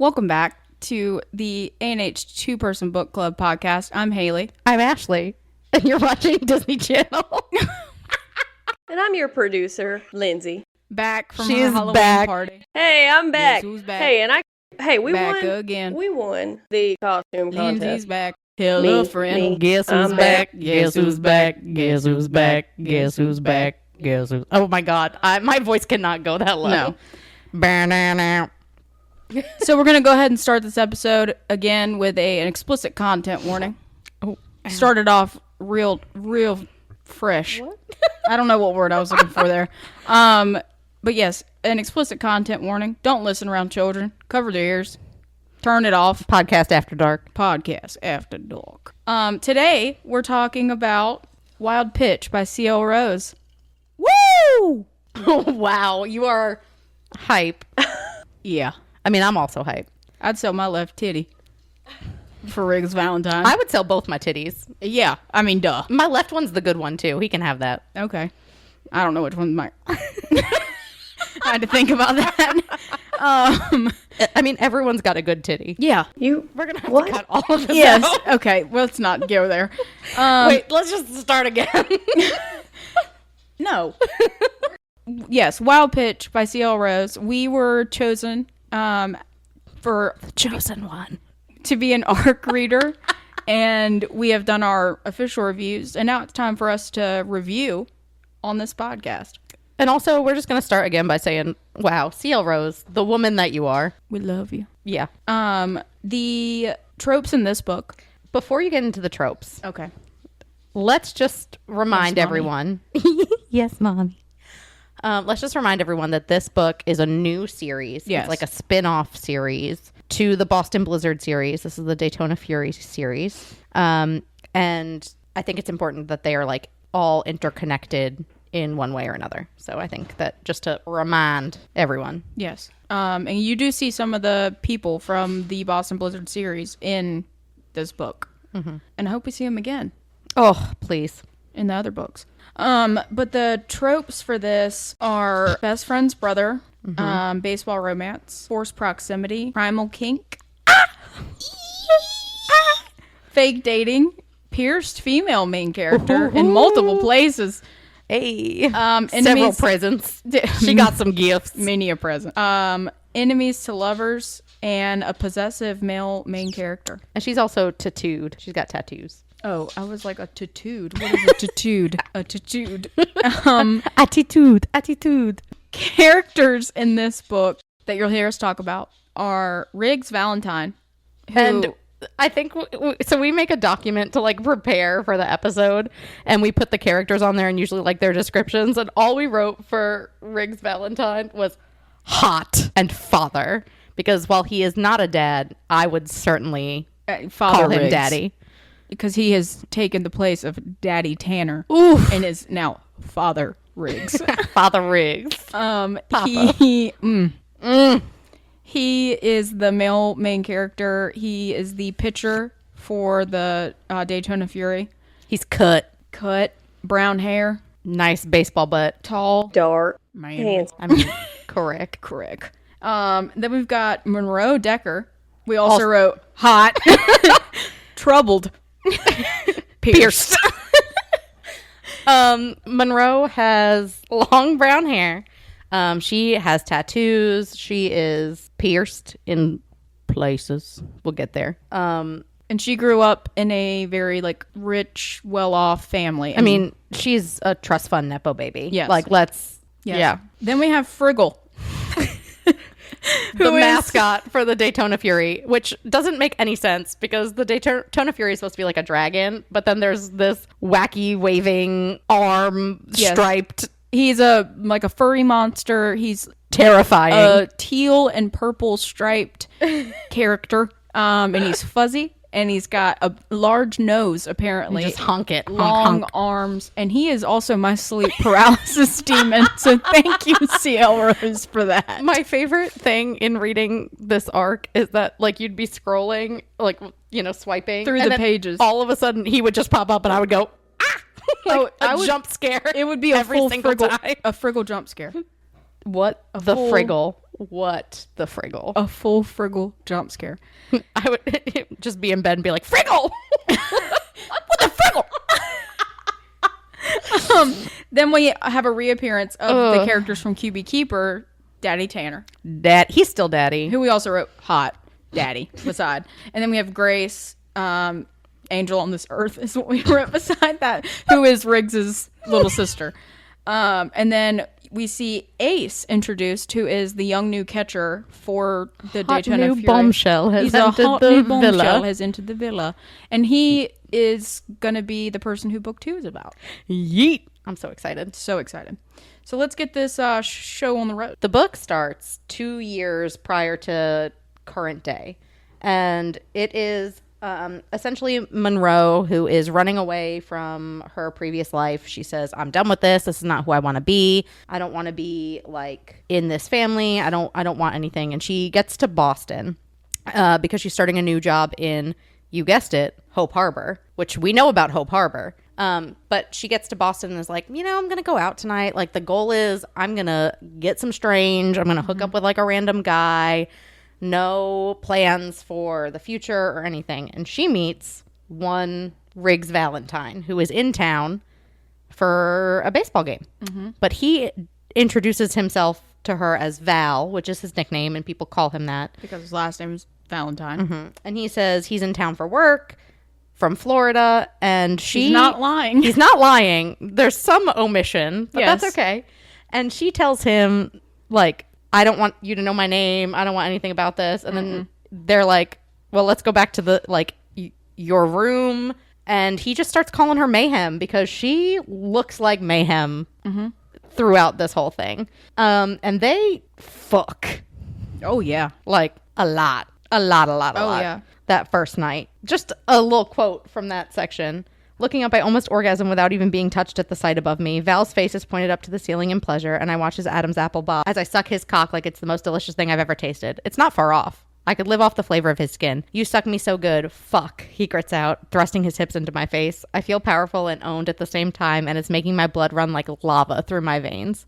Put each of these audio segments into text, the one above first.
Welcome back to the A&H Two-Person Book Club podcast. I'm Haley. I'm Ashley. And you're watching Disney Channel. And I'm your producer, Lindsay. Back from She's her Halloween back. party. Hey, I'm back. Guess who's back? Hey, we Back won. again. We won the costume Lindsay's contest. back. Hello, Me, friend. me. Guess who's I'm back? back. Guess who's back? Guess who's back? Guess who's back? Guess who's... Oh my God. My voice cannot go that low. No. Ba-na-na. So we're going to go ahead and start this episode again with an explicit content warning. Oh, Started off real fresh. What? I don't know what word I was looking for there. But yes, an explicit content warning. Don't listen around children. Cover their ears. Turn it off. Podcast After Dark. Podcast After Dark. Today we're talking about Wild Pitch by C.L. Rose. Woo! Wow. You are hype. Yeah. I mean, I'm also hype. I'd sell my left titty for Riggs Valentine. I would sell both my titties. Yeah. I mean, duh. My left one's the good one, too. He can have that. Okay. I don't know which one's mine. I had to think about that. I mean, everyone's got a good titty. Yeah. We're going to have What? to cut all of this Yes. out. Okay. Well, let's not go there. Wait, let's just start again. No. Yes. Wild Pitch by C.L. Rose. We were chosen for Chosen one. to be an ARC reader, and we have done our official reviews, and now it's time for us to review on this podcast. And also, we're just going to start again by saying, wow, C.L. Rose, the woman that you are. We love you. Yeah. The tropes in this book. Before you get into the tropes, Okay. let's just remind Yes, Mommy. everyone. Yes, Mommy. Let's just remind everyone that this book is a new series. Yes. It's like a spin-off series to the Boston Blizzard series. This is the Daytona Fury series. And I think it's important that they are like all interconnected in one way or another. So I think that just to remind everyone. Yes. And you do see some of the people from the Boston Blizzard series in this book. Mm-hmm. And I hope we see them again Oh, please. in the other books. But the tropes for this are best friend's brother, baseball romance, forced proximity, primal kink, fake dating, pierced female main character in multiple places. Hey. Several Enemies, presents. She got some gifts. many a present. Enemies to lovers, and a possessive male main character. And she's also tattooed. She's got tattoos. Oh, I was like a tattooed. What is a tattooed? A tattooed. Attitude. Characters in this book that you'll hear us talk about are Riggs Valentine, who, And I think, so we make a document to like prepare for the episode and we put the characters on there and usually like their descriptions. And all we wrote for Riggs Valentine was hot and father. Because while he is not a dad, I would certainly Father call him Riggs, daddy. because he has taken the place of Daddy Tanner Oof. and is now Father Riggs. Father Riggs. He is the male main character. He is the pitcher for the Daytona Fury. He's cut. Brown hair, Nice baseball butt. tall, Dark. man. Hands. I mean, correct. Correct. Then we've got Monroe Decker. We also wrote hot, troubled, pierced. Monroe has long brown hair. She has tattoos. She is pierced in places. We'll get there. And she grew up in a very like rich, well-off family. I mean, she's a trust fund nepo baby. Yes. Like, let's. yes. Yeah. Then we have Friggle, The mascot for the Daytona Fury, which doesn't make any sense because the Daytona Fury is supposed to be like a dragon, but then there's this wacky waving arm striped. He's a furry monster. He's Terrifying. a teal and purple striped character. And he's fuzzy. And he's got a large nose, apparently. Just honk it. Honk, Long honk. arms. And he is also my sleep paralysis demon. So thank you, C.L. Rose, for that. My favorite thing in reading this arc is that, like, you'd be scrolling, like, you know, swiping. Through and the then pages. All of a sudden, he would just pop up and I would go, ah! Like, I a would- jump scare. It would be a every full single Friggle, time. a Friggle jump scare. What the full- Friggle? What the friggle? A full Friggle jump scare. I would just be in bed and be like, Friggle! What the friggle? Then we have a reappearance of the characters from QB Keeper, Daddy Tanner, He's still daddy. who we also wrote hot daddy beside. And then we have Grace, Angel on this earth is what we wrote beside that, who is Riggs's little sister. And then we see Ace introduced, who is the young new catcher for the Daytona new Fury. bombshell has He's entered a hot the new villa. bombshell has entered the villa. And he is going to be the person who book 2 is about. Yeet. I'm so excited. So excited. So let's get this show on the road. The book starts 2 years prior to current day. And it is essentially Monroe, who is running away from her previous life. She says, I'm done with this. This is not who I want to be. I don't want to be like in this family. I don't want anything. And she gets to Boston because she's starting a new job in, you guessed it, Hope Harbor, which we know about Hope Harbor. But she gets to Boston and is like, I'm going to go out tonight. Like, the goal is I'm going to get some strange. I'm going to hook up with like a random guy. No plans for the future or anything. And she meets one Riggs Valentine, who is in town for a baseball game. But he introduces himself to her as Val, which is his nickname, and people call him that. Because his last name is Valentine. And he says he's in town for work from Florida, and He's not lying. He's not lying. There's some omission, but Yes. that's okay. And she tells him, like, I don't want you to know my name. I don't want anything about this. And then they're like, well, let's go back to the, like, your room. And he just starts calling her Mayhem because she looks like Mayhem throughout this whole thing. And they fuck. Oh, yeah. Like, a lot. A lot. Yeah. That first night. Just a little quote from that section. Looking up, I almost orgasm without even being touched at the sight above me. Val's face is pointed up to the ceiling in pleasure, and I watch his Adam's apple bob as I suck his cock like it's the most delicious thing I've ever tasted. It's not far off. I could live off the flavor of his skin. You suck me so good. Fuck, he grits out, thrusting his hips into my face. I feel powerful and owned at the same time, and it's making my blood run like lava through my veins.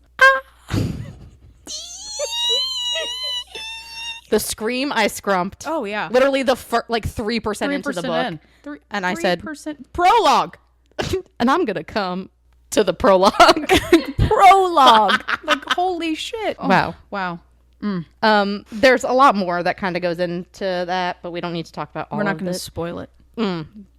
The scream I scrumped. Oh, yeah. Literally the 3% into the book. And I said, 3%. Prologue. and I'm going to come to the prologue. Prologue. Like, holy shit. Oh, Wow. wow. There's a lot more that kind of goes into that, but we don't need to talk about all We're not of going to it. spoil it.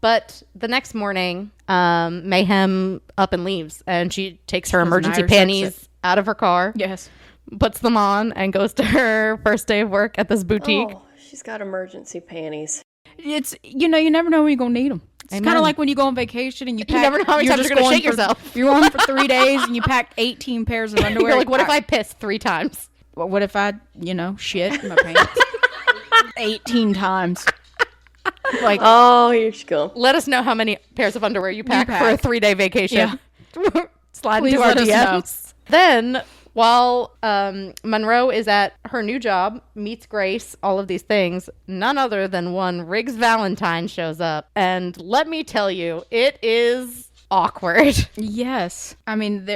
But the next morning, Mayhem up and leaves, and she takes her She does an emergency Irish exit exit. out of her car, Yes. puts them on, and goes to her first day of work at this boutique. Oh, she's got emergency panties. It's, you never know when you're going to need them. It's kind Amen. of like when you go on vacation and you pack. never know how many times just you're gonna going shit yourself. You're going for 3 days and you pack 18 pairs of underwear. You're like, what if I piss 3 times? What if I, shit in my pants 18 times? Like, Oh, here she goes. Let us know how many pairs of underwear you pack, for a pack. 3-day vacation. Slide Please into our let us know. DMs. Then, while Monroe is at her new job, meets Grace, all of these things, none other than one Riggs Valentine shows up. And let me tell you, it is awkward. yes. I mean,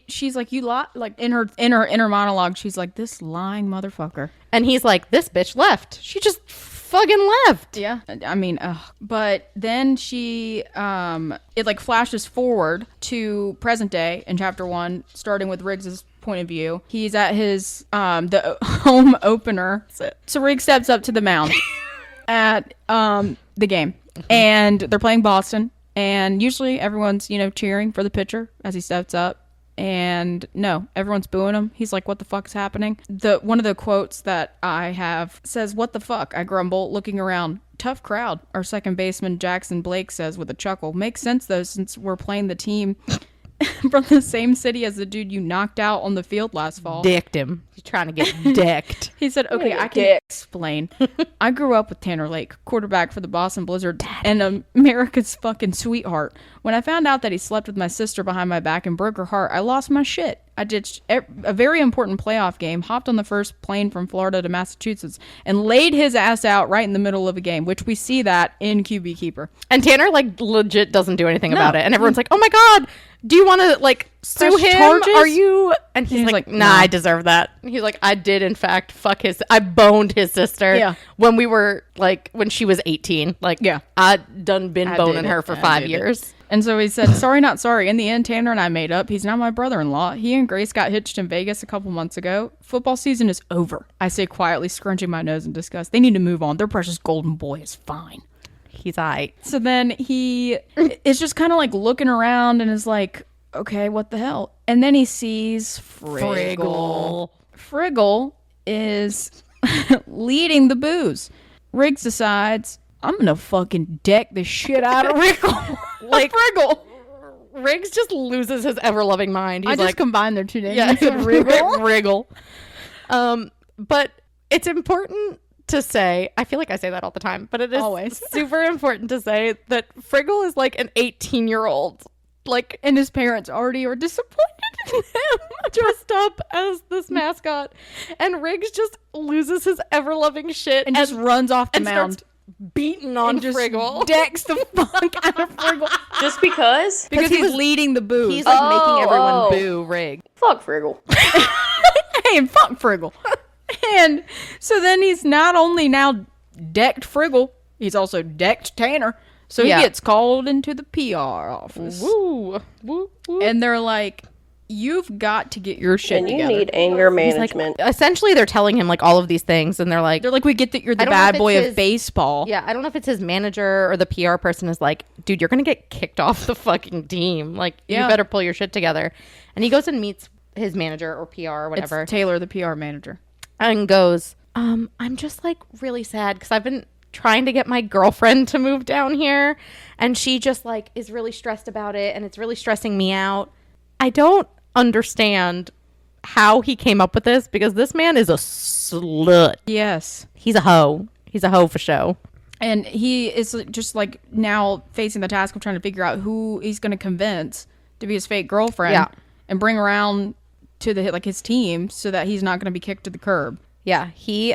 she's like, you lie. Like, in her inner monologue, she's like, this lying motherfucker. And he's like, this bitch left. She just fucking left. Yeah. I mean, but then she, it like flashes forward to present day in chapter 1, starting with Riggs's point of view. He's at his, the home opener. So Riggs steps up to the mound at, the game and they're playing Boston. And usually everyone's, cheering for the pitcher as he steps up. And no, everyone's booing him. He's like, what the fuck is happening? One of the quotes that I have says, what the fuck? I grumble, looking around. Tough crowd. Our second baseman, Jackson Blake, says with a chuckle. Makes sense, though, since we're playing the team from the same city as the dude you knocked out on the field last fall. Dicked him. He's trying to get dicked. He said, okay, I can explain. I grew up with Tanner Lake, quarterback for the Boston Blizzard and America's fucking sweetheart. When I found out that he slept with my sister behind my back and broke her heart, I lost my shit. I ditched a very important playoff game, hopped on the first plane from Florida to Massachusetts, and laid his ass out right in the middle of a game, which we see that in QB Keeper. And Tanner, like, legit doesn't do anything about it. And everyone's like, oh my God, do you want to like sue Press him? charges? Are you? And he's like, nah, nah. I deserve that. And he's like, I did in fact I boned his sister. Yeah. When we were like, when she was 18. Like, Yeah. I done been I boning did her it. for I 5 did it. years. And so he said, sorry, not sorry. In the end, Tanner and I made up. He's now my brother-in-law. He and Grace got hitched in Vegas a couple months ago. Football season is over. I say quietly, scrunching my nose in disgust. They need to move on. Their precious golden boy is fine. He's aight. So then he is just kind of like looking around and is like, okay, what the hell? And then he sees Friggle. Friggle is leading the booze. Riggs decides, I'm going to fucking deck the shit out of Friggle. Like, Friggle. Riggs just loses his ever-loving mind. He's I just like, combined their two names. yeah, I said Wriggle. Wriggle. But it's important to say, I feel like I say that all the time, but it is Always. super important to say that Friggle is like an 18-year-old. Like, And his parents already are disappointed in him. dressed up as this mascot. And Riggs just loses his ever-loving shit And just runs off the and mound. starts beating on And just Friggle. decks the fuck out of Friggle. Just because? Because he he's was- leading the booze. He's like making everyone Oh. boo Riggs. Fuck Friggle. Hey, fuck Friggle. And so then he's not only now decked Friggle, he's also decked Tanner. So Yeah. he gets called into the PR office. Woo. Woo. Woo. And they're like, you've got to get your shit And you together. need anger He's like, management. essentially, they're telling him like all of these things, and they're like, They're like, we get that you're the I don't know if bad boy it's of baseball. yeah, I don't know if it's his manager or the PR person is like, dude, you're gonna get kicked off the fucking team. Like, Yeah. you better pull your shit together. And he goes and meets his manager or PR or whatever, It's Taylor, the PR manager. and goes, I'm just like really sad because I've been trying to get my girlfriend to move down here, and she just like is really stressed about it, and it's really stressing me out. I don't understand how he came up with this because this man is a slut. Yes. He's a hoe. He's a hoe for show. And he is just like now facing the task of trying to figure out who he's going to convince to be his fake girlfriend Yeah. and bring around to the like his team so that he's not going to be kicked to the curb. Yeah, he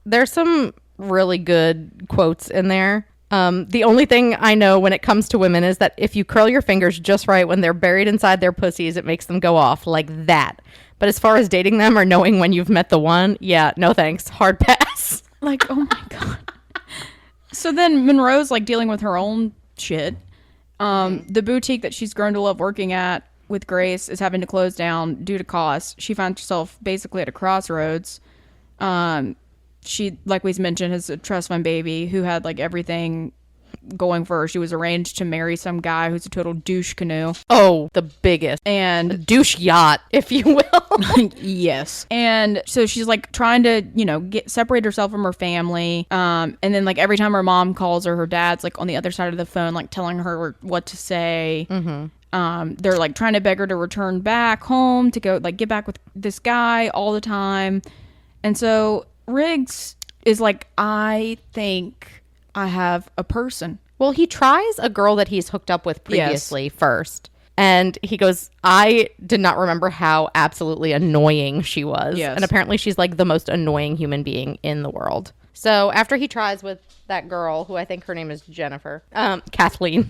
there's some really good quotes in there. The only thing I know when it comes to women is that if you curl your fingers just right when they're buried inside their pussies, it makes them go off like that. But as far as dating them or knowing when you've met the one, yeah, no thanks. Hard pass. Like, oh my god. So then Monroe's like dealing with her own shit. The boutique that she's grown to love working at with Grace is having to close down due to cost. She finds herself basically at a crossroads. She, like we mentioned, has a trust fund baby who had like everything going for her. She was arranged to marry some guy who's a total douche canoe. Oh, the biggest. And Douche yacht, if you will. yes. And so she's like trying to, separate herself from her family. And then like every time her mom calls her, her dad's like on the other side of the phone, like telling her what to say. They're like trying to beg her to return back home to go like get back with this guy all the time. And so Riggs is like, I think I have a person. Well, he tries a girl that he's hooked up with previously first. And he goes, I did not remember how absolutely annoying she was. Yes. And apparently she's like the most annoying human being in the world. So after he tries with that girl, who I think her name is Jennifer, Kathleen,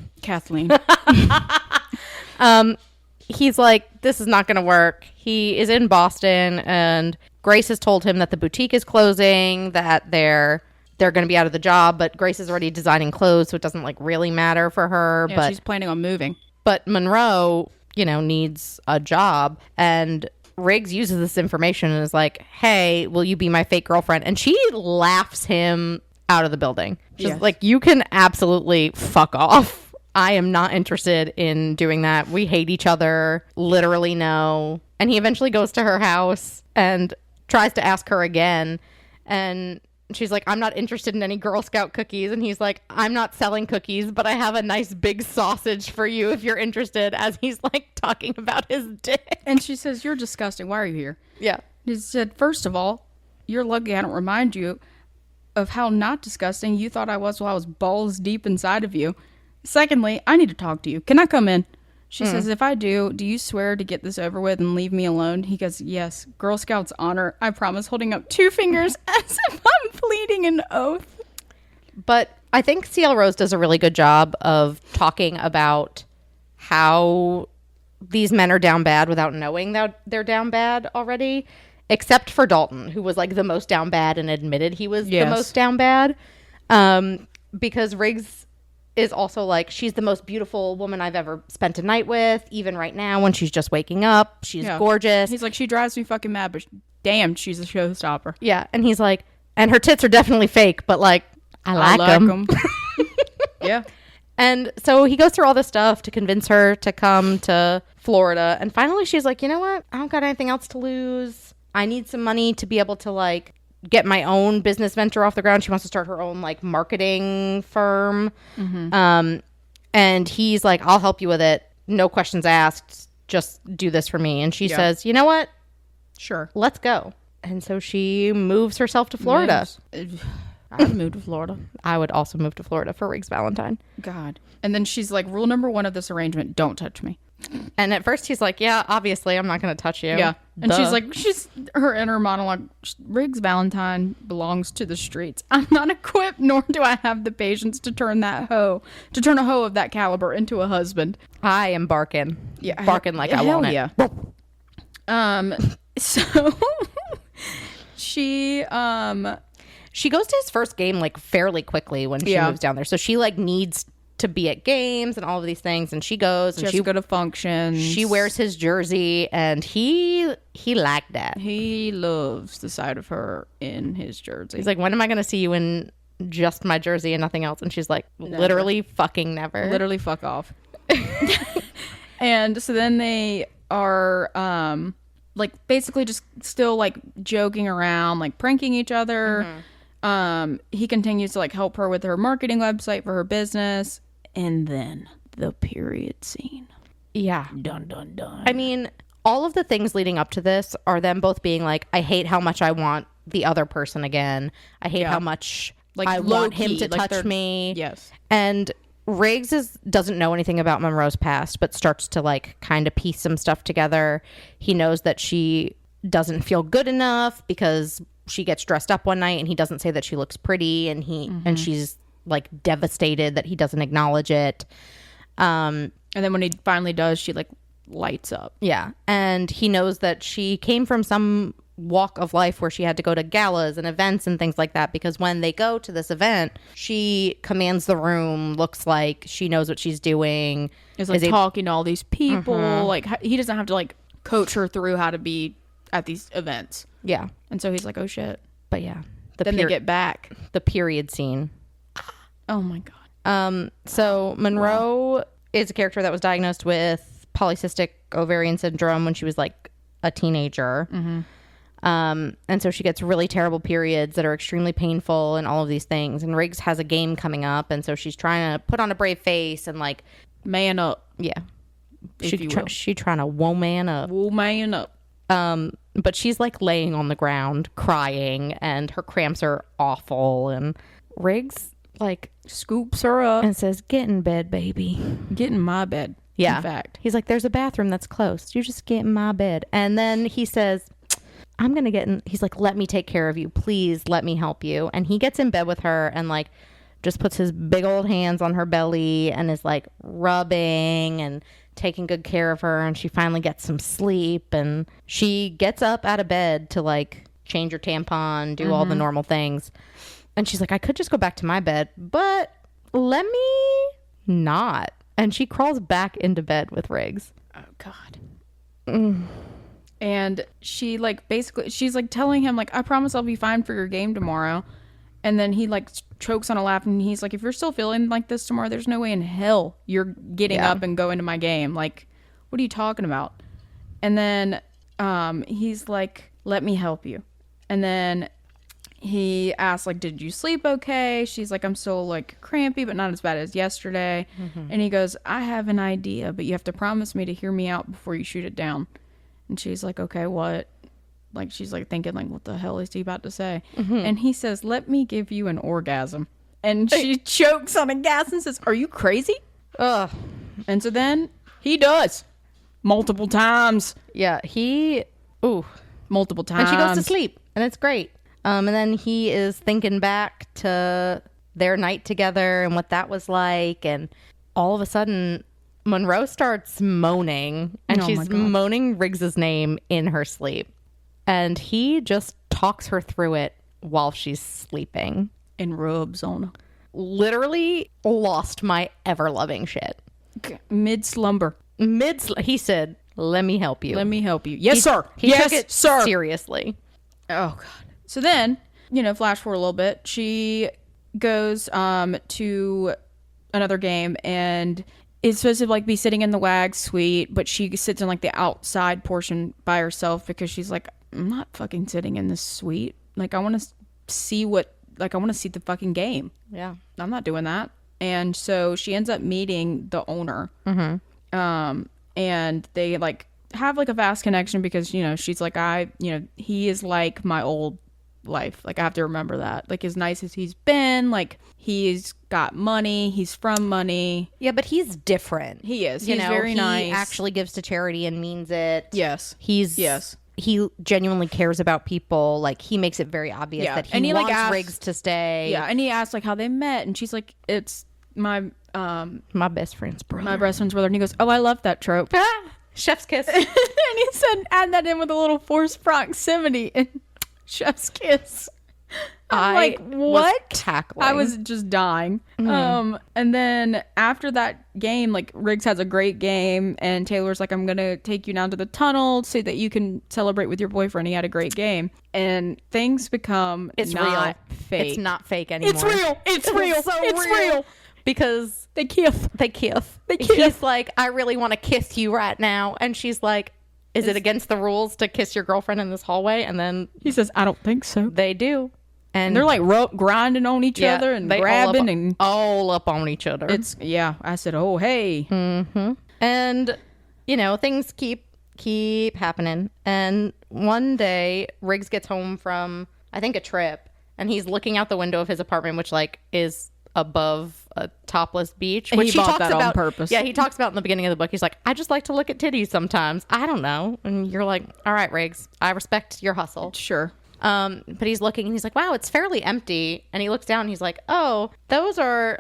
he's like, this is not going to work. He is in Boston, and Grace has told him that the boutique is closing, that they're going to be out of the job, but Grace is already designing clothes, so it doesn't like really matter for her. Yeah, but she's planning on moving. But Monroe, needs a job, and Riggs uses this information and is like, hey, will you be my fake girlfriend? And she laughs him out of the building. She's Yes. like, you can absolutely fuck off. I am not interested in doing that. We hate each other. Literally no. And he eventually goes to her house and tries to ask her again. And she's like, I'm not interested in any Girl Scout cookies. And he's like, I'm not selling cookies, but I have a nice big sausage for you if you're interested, as he's like talking about his dick. And she says, you're disgusting. Why are you here? Yeah. He said, first of all, you're lucky I don't remind you of how not disgusting you thought I was while I was balls deep inside of you. Secondly, I need to talk to you. Can I come in? She says, if I do you swear to get this over with and leave me alone? He goes, yes, Girl Scouts honor. I promise, holding up 2 fingers as if I'm pleading an oath. But I think CL Rose does a really good job of talking about how these men are down bad without knowing that they're down bad already, except for Dalton, who was like the most down bad and admitted he was the most down bad. Because Riggs is also like, she's the most beautiful woman I've ever spent a night with. Even right now when she's just waking up, she's gorgeous. He's like, she drives me fucking mad, but damn, she's a showstopper. Yeah. And he's like, and her tits are definitely fake, but like, I like them. Yeah. And so he goes through all this stuff to convince her to come to Florida. And finally she's like, you know what? I don't got anything else to lose. I need some money to be able to like get my own business venture off the ground. She wants to start her own like marketing firm. And he's like, I'll help you with it. No questions asked. Just do this for me. And she says, you know what? Sure. Let's go. And so she moves herself to Florida. I'd move to Florida. I would also move to Florida for Riggs Valentine. God. And then she's like, rule number 1 of this arrangement, don't touch me. And at first he's like, yeah, obviously I'm not going to touch you. Yeah. And she's like, her inner monologue, Riggs Valentine belongs to the streets. I'm not equipped, nor do I have the patience to turn a hoe of that caliber into a husband. I am barking. Yeah. Barking like I want it. Yeah. So she goes to his first game like fairly quickly when she moves down there. So she like needs to be at games and all of these things, and she goes and she go to functions. She wears his jersey, and he liked that. He loves the sight of her in his jersey. He's like, when am I going to see you in just my jersey and nothing else? And she's like, literally fucking never. Literally fuck off. And so then they are like basically just still like joking around, like pranking each other. He continues to like help her with her marketing website for her business. And then the period scene. Yeah. Dun, dun, dun. I mean, all of the things leading up to this are them both being like, I hate how much I want the other person again. I hate how much like I want him to touch me. Yes. And Riggs doesn't know anything about Monroe's past, but starts to like kind of piece some stuff together. He knows that she doesn't feel good enough because she gets dressed up one night and he doesn't say that she looks pretty, and and she's like devastated that he doesn't acknowledge it. And then when he finally does, she like lights up. Yeah. And he knows that she came from some walk of life where she had to go to galas and events and things like that, because when they go to this event, she commands the room, looks like she knows what she's doing, is like talking to all these people. Like he doesn't have to like coach her through how to be at these events. Yeah. And so he's like, oh shit. But yeah. Then they get back. The period scene. Oh my God. So Monroe is a character that was diagnosed with polycystic ovarian syndrome when she was like a teenager. And so she gets really terrible periods that are extremely painful and all of these things. And Riggs has a game coming up, and so she's trying to put on a brave face and like man up. Yeah. She trying to woman up. Woman up. But she's like laying on the ground crying, and her cramps are awful, and Riggs like scoops her up and says, get in bed, baby. Get in my bed. Yeah. In fact. He's like, there's a bathroom that's close. You just get in my bed. And then he says, I'm going to get in. He's like, let me take care of you. Please let me help you. And he gets in bed with her and like just puts his big old hands on her belly and is like rubbing and taking good care of her. And she finally gets some sleep, and she gets up out of bed to like change her tampon, do all the normal things. And she's like, I could just go back to my bed, but let me not. And she crawls back into bed with Riggs. Oh God. And she like basically she's like telling him like, I promise I'll be fine for your game tomorrow. And then he like chokes on a laugh, and he's like, if you're still feeling like this tomorrow, there's no way in hell you're getting up and going to my game. Like, what are you talking about? And then he's like, let me help you. And then he asks like, did you sleep okay? She's like, I'm still like crampy, but not as bad as yesterday. And he goes, I have an idea, but you have to promise me to hear me out before you shoot it down. And she's like, okay, what? Like, she's like thinking like, what the hell is he about to say? And he says, let me give you an orgasm. And she chokes on a gas and says, are you crazy? Ugh. And so then he does multiple times. Yeah. Multiple times. And she goes to sleep, and it's great. And then he is thinking back to their night together and what that was like. And all of a sudden, Monroe starts moaning, and Oh my she's God. moaning Riggs's name in her sleep. And he just talks her through it while she's sleeping. And rubs on her. Literally lost my ever-loving shit. Mid slumber. He said, let me help you. Let me help you. Yes, sir. He yes, took it sir. seriously. Oh God. So then, flash forward a little bit. She goes to another game and is supposed to like be sitting in the WAG suite, but she sits in like the outside portion by herself because she's like, I'm not fucking sitting in this suite. Like I want to see the fucking game. Yeah. I'm not doing that. And so she ends up meeting the owner. And they like have like a vast connection because, she's like, he is like my old life. Like I have to remember that. Like as nice as he's been, like he's got money, he's from money. Yeah, but he's different. He is. He's very nice. He actually gives to charity and means it. Yes. Yes. He genuinely cares about people. Like he makes it very obvious that he wants asks, Riggs to stay. Yeah, and he asks like how they met, and she's like, it's my best friend's brother. My best friend's brother. And he goes, oh, I love that trope. Chef's kiss. And he said, add that in with a little forced proximity and chef's kiss. I'm like, what? Tackling. I was just dying. And then after that game, like Riggs has a great game, and Taylor's like, I'm gonna take you down to the tunnel so that you can celebrate with your boyfriend. He had a great game, and things become not real. fake. It's not fake anymore. It's real. It's real. So it's real. Because They kiss. He's like, I really want to kiss you right now, and she's like, is it against the rules to kiss your girlfriend in this hallway? And then He says, I don't think so. they do. And They're like grinding on each other and they grabbing and all up on each other. I said, oh, hey. And things keep happening. And one day Riggs gets home from I think a trip, and he's looking out the window of his apartment, which like is above a topless beach, which he bought talks that about on purpose. Yeah, he talks about in the beginning of the book. He's like, I just like to look at titties sometimes. I don't know. And you're like, all right, Riggs, I respect your hustle. Sure. But he's looking and he's like, wow, it's fairly empty. And he looks down and he's like, oh, those are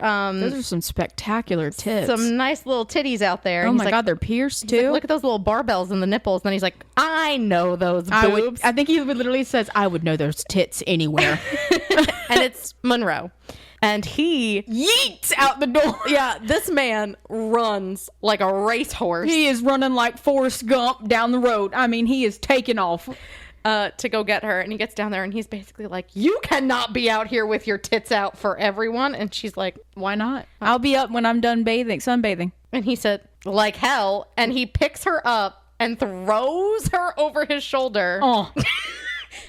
some spectacular tits. some nice little titties out there. Oh And my he's like, God, they're pierced he's like, too. look at those little barbells and the nipples. And then he's like, I know those boobs. I think he literally says, I would know those tits anywhere. And it's Monroe. And he Yeets out the door. yeah, this man runs like a racehorse He is running like Forrest Gump down the road. I mean, he is taking off. to go get her. And he gets down there and he's basically like, you cannot be out here with your tits out for everyone. And she's like, Why not? I'll be up when I'm done sunbathing. and he said, like hell. And he picks her up and throws her over his shoulder Oh,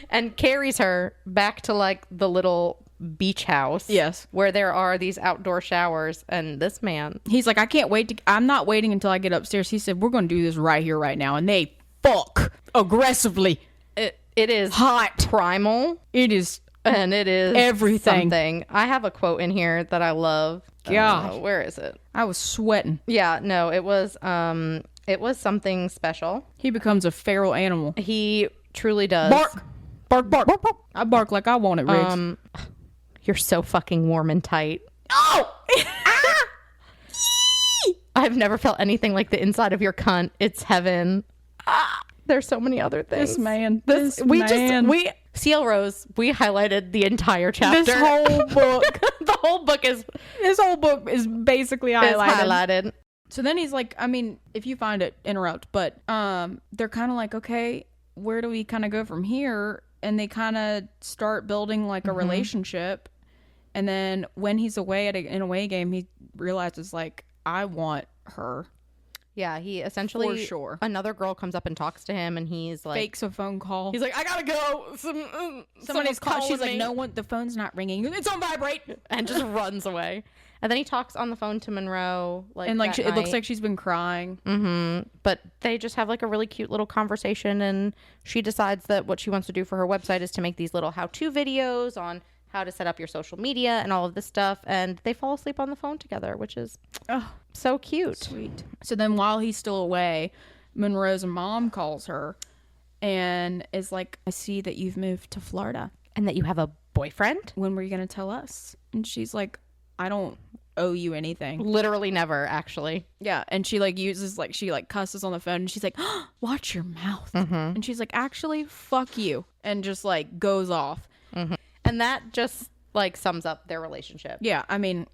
and carries her back to like the little beach house. Yes. Where there are these outdoor showers. And this man, he's like, I'm not waiting until I get upstairs. He said, we're going to do this right here, right now. And they fuck aggressively. it is Hot. primal. It is. And it is Everything. something. I have a quote in here that I love. God. Where is it? I was sweating. Yeah, no, it was something special. He becomes a feral animal. He truly does. Bark. Bark, bark. Bark, bark. I bark like I want it, Riggs. You're so fucking warm and tight. Oh! I've never felt anything like the inside of your cunt. It's heaven. There's so many other things. This man. CL Rose, we highlighted the entire chapter. This whole book. The whole book is basically highlighted. highlighted. So then he's like, I mean, if you find it, interrupt. But they're kind of like, okay, where do we kind of go from here? And they kind of start building like a relationship. And then when he's away at an away game, he realizes like, I want her. Yeah, he essentially, For sure. another girl comes up and talks to him, and he's like, Fakes a phone call. he's like, I gotta go. Somebody's calling. She's me. like, no one. The phone's not ringing. It's on vibrate. And just runs away. And then he talks on the phone to Monroe, And like it looks like she's been crying. But they just have like a really cute little conversation, and she decides that what she wants to do for her website is to make these little how-to videos on how to set up your social media and all of this stuff. And they fall asleep on the phone together, which is so cute. Sweet. So then while he's still away, Monroe's mom calls her and is like, I see that you've moved to Florida. And that you have a boyfriend? When were you going to tell us? And she's like, I don't owe you anything. Literally never, actually. Yeah, and she like uses like she like cusses on the phone and she's like, oh, watch your mouth. And she's like, actually, fuck you, and just like goes off. And that just like sums up their relationship. Yeah, I mean,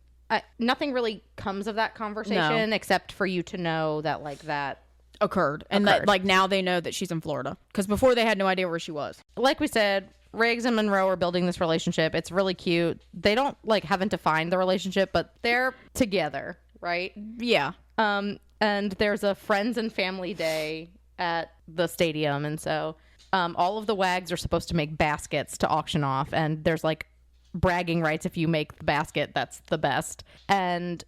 nothing really comes of that conversation except for you to know that like that occurred. And that like now they know that she's in Florida, because before they had no idea where she was. Like we said, Riggs and Monroe are building this relationship. It's really cute. They don't like haven't defined the relationship, but they're together, right? Yeah. And there's a friends and family day at the stadium, and so all of the wags are supposed to make baskets to auction off, and there's like bragging rights if you make the basket. That's the best. And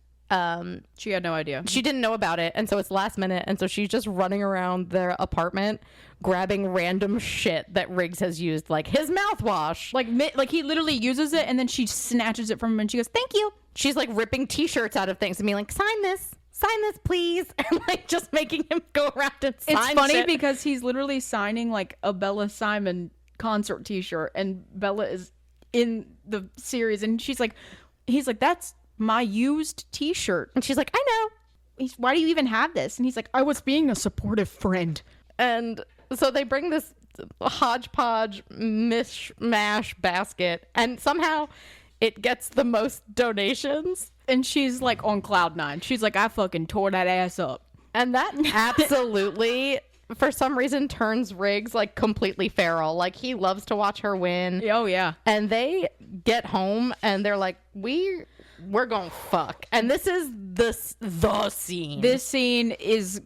she had no idea. She didn't know about it, and so it's last minute, and so she's just running around their apartment grabbing random shit that Riggs has used, like his mouthwash. Like he literally uses it, and then she snatches it from him and she goes, thank you. She's like ripping t-shirts out of things and being like, sign this please, and like just making him go around and sign It's funny shit. because he's literally signing like a Bella Simon concert t-shirt, and Bella is in the series, and he's like, that's my used t-shirt. And she's like, I know. Why do you even have this? And he's like, I was being a supportive friend. And so they bring this hodgepodge mishmash basket, and somehow it gets the most donations. And she's like on cloud nine. She's like, I fucking tore that ass up. And that absolutely, for some reason, turns Riggs like completely feral. Like he loves to watch her win. Oh yeah. And they get home and they're like, we're gonna fuck. And this is the scene. This scene is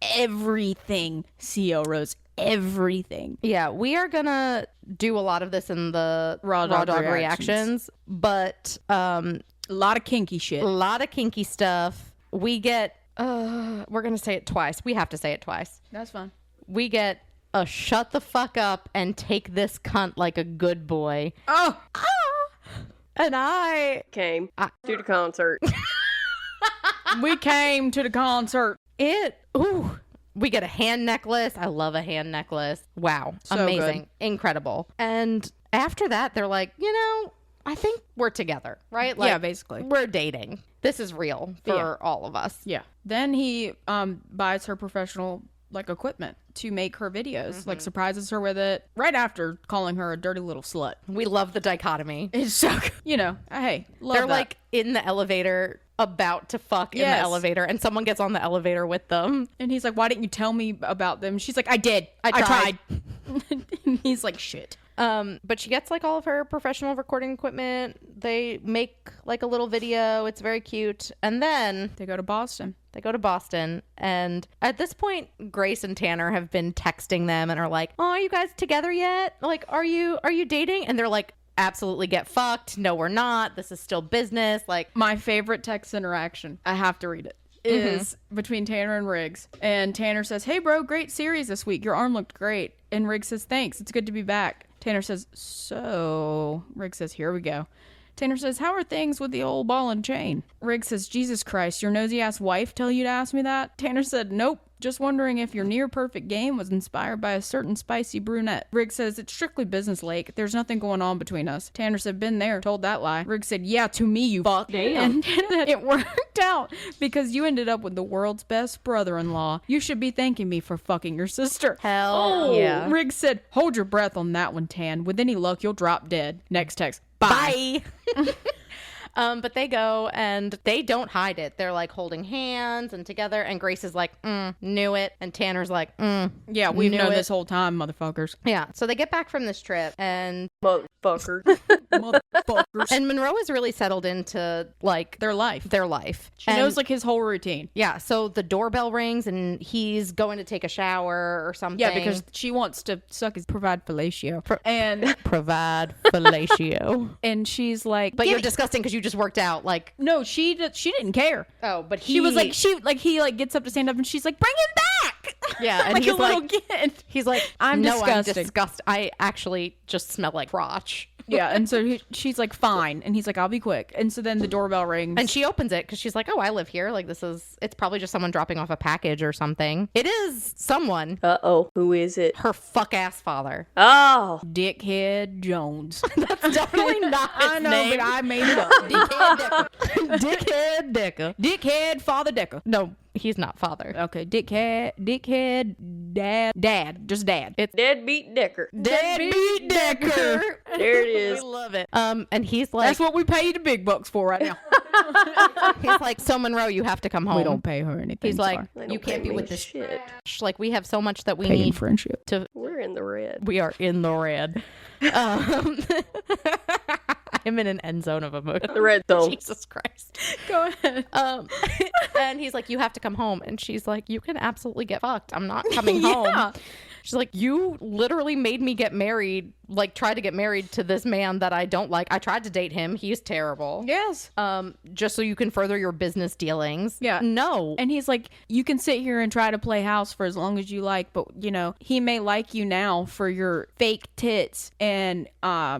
everything, CO Rose. Everything. Yeah, we are gonna do a lot of this in the Raw Dog reactions, but a lot of kinky shit. A lot of kinky stuff. We get we're gonna say it twice. We have to say it twice. That's fine. We get a shut the fuck up and take this cunt like a good boy. Oh. And I came to the concert. We came to the concert. We get a hand necklace. I love a hand necklace. Wow. So amazing. good. Incredible. And after that, they're like, I think we're together, right? Like, yeah, basically. We're dating. This is real for all of us. Yeah. Then he buys her professional equipment to make her videos, like surprises her with it right after calling her a dirty little slut. We love the dichotomy. It's so good. Hey, love They're that. like in the elevator about to fuck in the elevator, and someone gets on the elevator with them. And he's like, why didn't you tell me about them? She's like, I did. I tried. And he's like, shit. But she gets like all of her professional recording equipment. They make like a little video. It's very cute. And then They go to Boston. And at this point, Grace and Tanner have been texting them and are like, oh, are you guys together yet? Like, are you dating? And they're like, absolutely get fucked. No, we're not. This is still business. Like, My favorite text interaction, I have to read it, is between Tanner and Riggs. And Tanner says, hey bro, great series this week. Your arm looked great. And Riggs says, thanks. It's good to be back. Tanner says, so... Riggs says, here we go. Tanner says, how are things with the old ball and chain? Riggs says, Jesus Christ, your nosy-ass wife tell you to ask me that? Tanner said, nope. Just wondering if your near-perfect game was inspired by a certain spicy brunette. Riggs says, it's strictly business, Lake. There's nothing going on between us. Tanner said, been there. Told that lie. Riggs said, yeah, to me, you fuck. Damn. And Tanner said, it worked out because you ended up with the world's best brother-in-law. You should be thanking me for fucking your sister. hell yeah. Riggs said, hold your breath on that one, Tan. With any luck, you'll drop dead. Next text. Bye. But they go and they don't hide it. They're like holding hands and together. And Grace is like, knew it. And Tanner's like, Yeah, we've knew known it. this whole time, motherfuckers. Yeah. So they get back from this trip and Motherfucker. Motherfuckers. and Monroe is really settled into like Their life. their life. She knows like his whole routine. Yeah, so the doorbell rings and he's going to take a shower or something. Yeah, because she wants to suck his provide fellatio. And provide fellatio. and she's like, But "Give you're me-" disgusting because you just worked out. Like, No, she didn't care. oh, but She was like, he gets up to stand up and she's like, bring him back. yeah, and like he's a little like, kid. he's like, I'm no, disgusting. I'm disgusted. I actually just smell like crotch. Yeah, and so she's like, fine. And he's like, I'll be quick. And so then the doorbell rings. And she opens it because she's like, oh, I live here. Like, it's probably just someone dropping off a package or something. It is someone. Uh-oh. Who is it? Her fuck-ass father. Oh. Dickhead Jones. That's definitely not his I know, name. but I made it up. Dickhead Decker. Dickhead Father Decker. No, he's not father. Okay, dickhead, dad, just dad. It's Deadbeat Decker. Deadbeat Decker. There it We is. love it. And he's like, That's what we pay the big bucks for right now. he's like, so Monroe, you have to come home. We don't pay her anything. He's like, They don't you can't pay be me with this shit. Like, we have so much that we paid in need friendship. to. We're in the red. We are in the red. I'm in an end zone of emotion. The red zone. Jesus Christ. Go ahead. And he's like, you have to come home. And she's like, you can absolutely get fucked. I'm not coming home. She's like, you literally made me get married, like try to get married to this man that I don't like. I tried to date him. He's terrible. Yes. Just so you can further your business dealings. Yeah. No. And he's like, you can sit here and try to play house for as long as you like, but you know, he may like you now for your fake tits and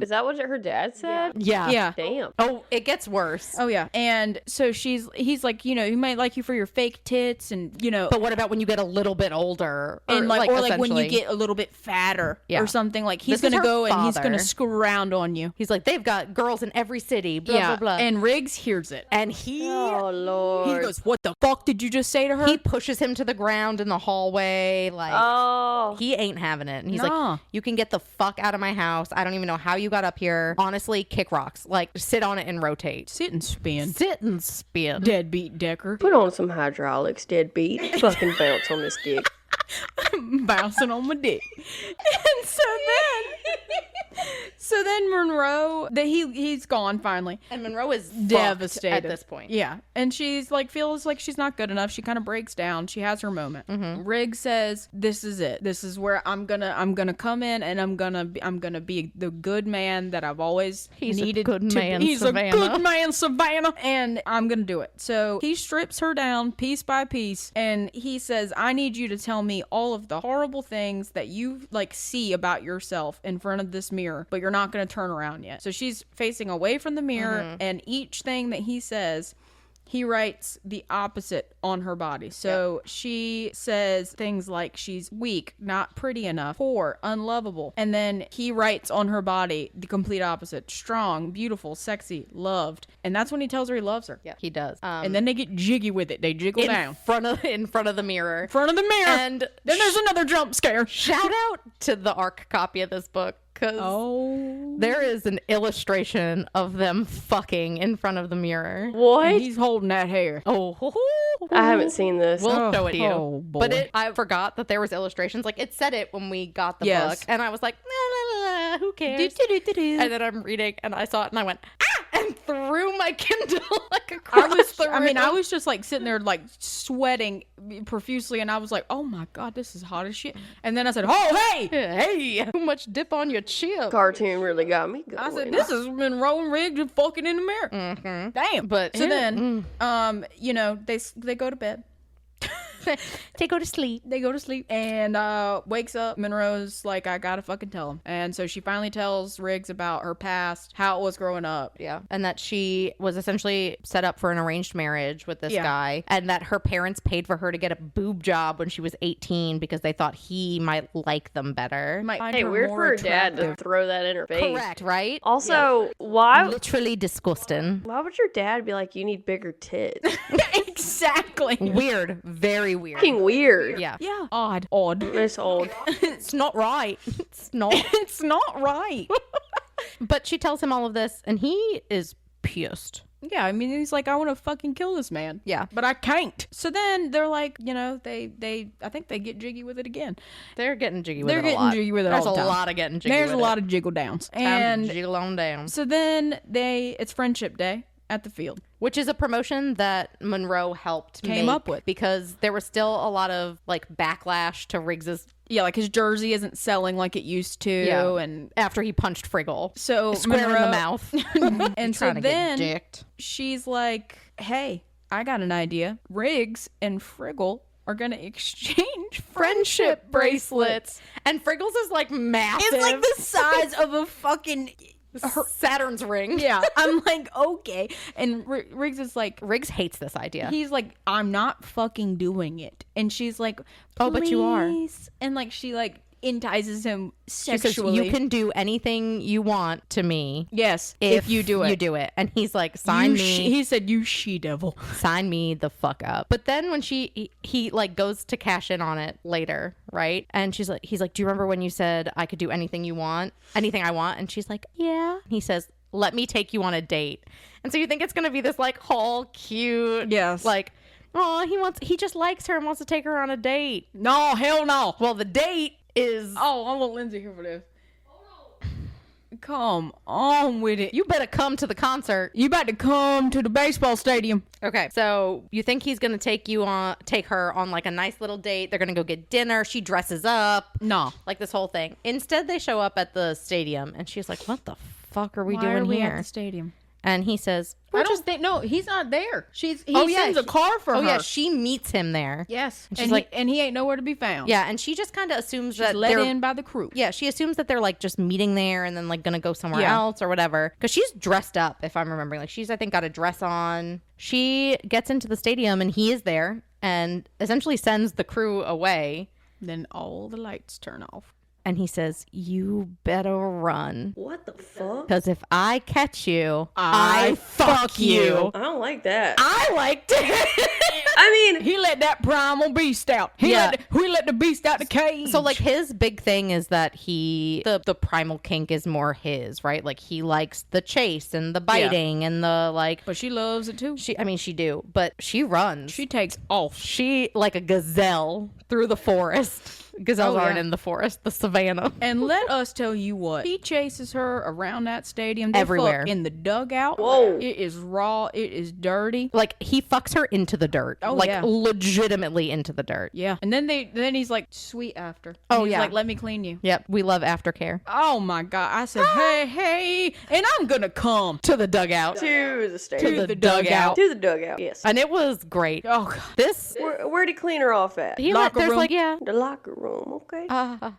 Is that what her dad said? Yeah. yeah. Damn. Oh, it gets worse. Oh yeah. And so he's like, you know, he might like you for your fake tits and you know, But what about when you get a little bit older? and like or like when you essentially- get a little bit fatter Yeah. or something, like he's This is gonna her go and he's father. gonna scround on you. He's like, they've got girls in every city, blah, blah, blah. And Riggs hears it. And he Oh, Lord. He goes, what the fuck did you just say to her? he pushes him to the ground in the hallway. Like, Oh. he ain't having it. And he's Nah. like, you can get the fuck out of my house. I don't even know how you got up here. Honestly, kick rocks. Like, sit on it and rotate. Sit and spin. Sit and spin. Deadbeat Decker. Put on some hydraulics, deadbeat. Fucking bounce on this dick. Bouncing on my dick. And so then Monroe, that he's gone finally. And Monroe is Devastated at this point. Yeah. And she's like, feels like she's not good enough. She kind of breaks down. She has her moment. Riggs says, this is it. This is where I'm gonna come in and I'm gonna be the good man that I've always needed a good to man, be. He's Savannah. a good man, Savannah. And I'm gonna do it. So he strips her down piece by piece and he says, I need you to tell me all of the horrible things that you like see about yourself in front of this mirror, but you're not gonna turn around yet. So she's facing away from the mirror and each thing that he says, he writes the opposite on her body. So she says things like she's weak, not pretty enough, poor, unlovable. And then he writes on her body the complete opposite: strong, beautiful, sexy, loved. And that's when he tells her he loves her. Yeah, he does. And then they get jiggy with it. They jiggle down. in front of the mirror. In front of the mirror. And then there's another jump scare. Shout out to the ARC copy of this book, because there is an illustration of them fucking in front of the mirror. What? And he's holding that hair. I haven't seen this. We'll show it to you. Oh, boy. But I forgot that there was illustrations. Like, it said it when we got the Yes. book. And I was like, la, la, la, who cares? And then I'm reading and I saw it and I went, ah! And threw my Kindle like across the room. I was just like sitting there like sweating profusely and I was like, oh my God, this is hot as shit. And then I said, oh, hey! Hey, too much dip on your chip. Cartoon really got me going. I said, this has been rolling rigged and fucking in the mirror. Damn. But So then, you know, they go to bed. they go to sleep. They go to sleep and wakes up. Monroe's like, I gotta fucking tell him. And so she finally tells Riggs about her past, how it was growing up. Yeah. And that she was essentially set up for an arranged marriage with this Yeah. guy, and that her parents paid for her to get a boob job when she was 18 because they thought he might like them better. Might find Hey, her weird more for her dad to attractive. throw that in her face. Correct, right? Also, why Literally disgusting. would your dad be like, you need bigger tits? Exactly. Weird. Very weird. Fucking weird. Yeah. Yeah. Odd. Odd. It's old. It's not right. It's not. It's not right. But she tells him all of this, and he is pissed. Yeah, I mean, he's like, I want to fucking kill this man. Yeah. But I can't. So then they're like, you know, I think they get jiggy with it again. They're getting jiggy with They're it a getting lot. jiggy with it There's all the a time. lot of getting jiggy There's with a lot it. of jiggle downs. Time to And jiggle on down. so then it's friendship day at the field. Which is a promotion that Monroe helped Came make up with. because there was still a lot of like backlash to Riggs's. Yeah, like his jersey isn't selling like it used to. Yeah. And After he punched Friggle so square in Monroe- the mouth. And so Trying to then get dicked. she's like, hey, I got an idea. Riggs and Friggle are going to exchange friendship bracelets. And Friggles is like massive. It's like the size of a fucking Saturn's ring. Yeah, I'm like, okay. And Riggs is like, Riggs hates this idea. he's like, I'm not fucking doing it. And she's like, Oh, but you are. "Please." And like, she like entices him She says, sexually. you can do anything you want to me. Yes, if you do it. You do it. And he's like, sign me. He said, you she-devil. Sign me the fuck up. But then when he like goes to cash in on it later, right? And he's like, do you remember when you said I could do anything you want? Anything I want? And she's like, yeah. He says, let me take you on a date. And so you think it's going to be this like whole cute, Yes. like, oh, he just likes her and wants to take her on a date. No, hell no. Well, the date is, Oh, I want Lindsay here for this. Come on with it. you better come to the concert. You about to come to the baseball stadium. Okay, so you think he's gonna take her on like a nice little date. They're gonna go get dinner. She dresses up. No. Like this whole thing. Instead, they show up at the stadium, and she's like, "What the fuck are we Why doing are we here?" at the stadium? And he says, I don't think, no, he's not there. He yeah, sends a car for her. "Oh yeah, she meets him there." Yes. And she's And like, and he ain't nowhere to be found. yeah, and she just kind of assumes She's that let they're in by the crew. Yeah, she assumes that they're like just meeting there and then like gonna go somewhere Yeah. else or whatever. Because she's dressed up, if I'm remembering. Like she's, I think, got a dress on. She gets into the stadium and he is there and essentially sends the crew away. Then all the lights turn off. And he says, "You better run. What the fuck? Because if I catch you, I fuck you." I don't like that. I liked it. I mean, He let that primal beast out. He let the beast out the cage. So like his big thing is that the primal kink is more his, right? Like he likes the chase and the biting and the like. But she loves it too. She do, but she runs. She takes off. She like a gazelle through the forest. Gazelles Oh, yeah. aren't in the forest, the savannah. And let us tell you what. He chases her around that stadium. They Everywhere. fuck in the dugout. Whoa. It is raw. It is dirty. Like he fucks her into the dirt. Oh, like yeah. legitimately into the dirt. Yeah. And then he's like, sweet after. Oh, He's yeah. like, let me clean you. Yep, we love aftercare. Oh my God. I said, hey, and I'm gonna come. To the dugout. to the stadium. To the dugout. To the dugout. Yes. And it was great. Oh God. This Where'd he clean her off at? Locker there's room. like, yeah. The locker room. Okay. I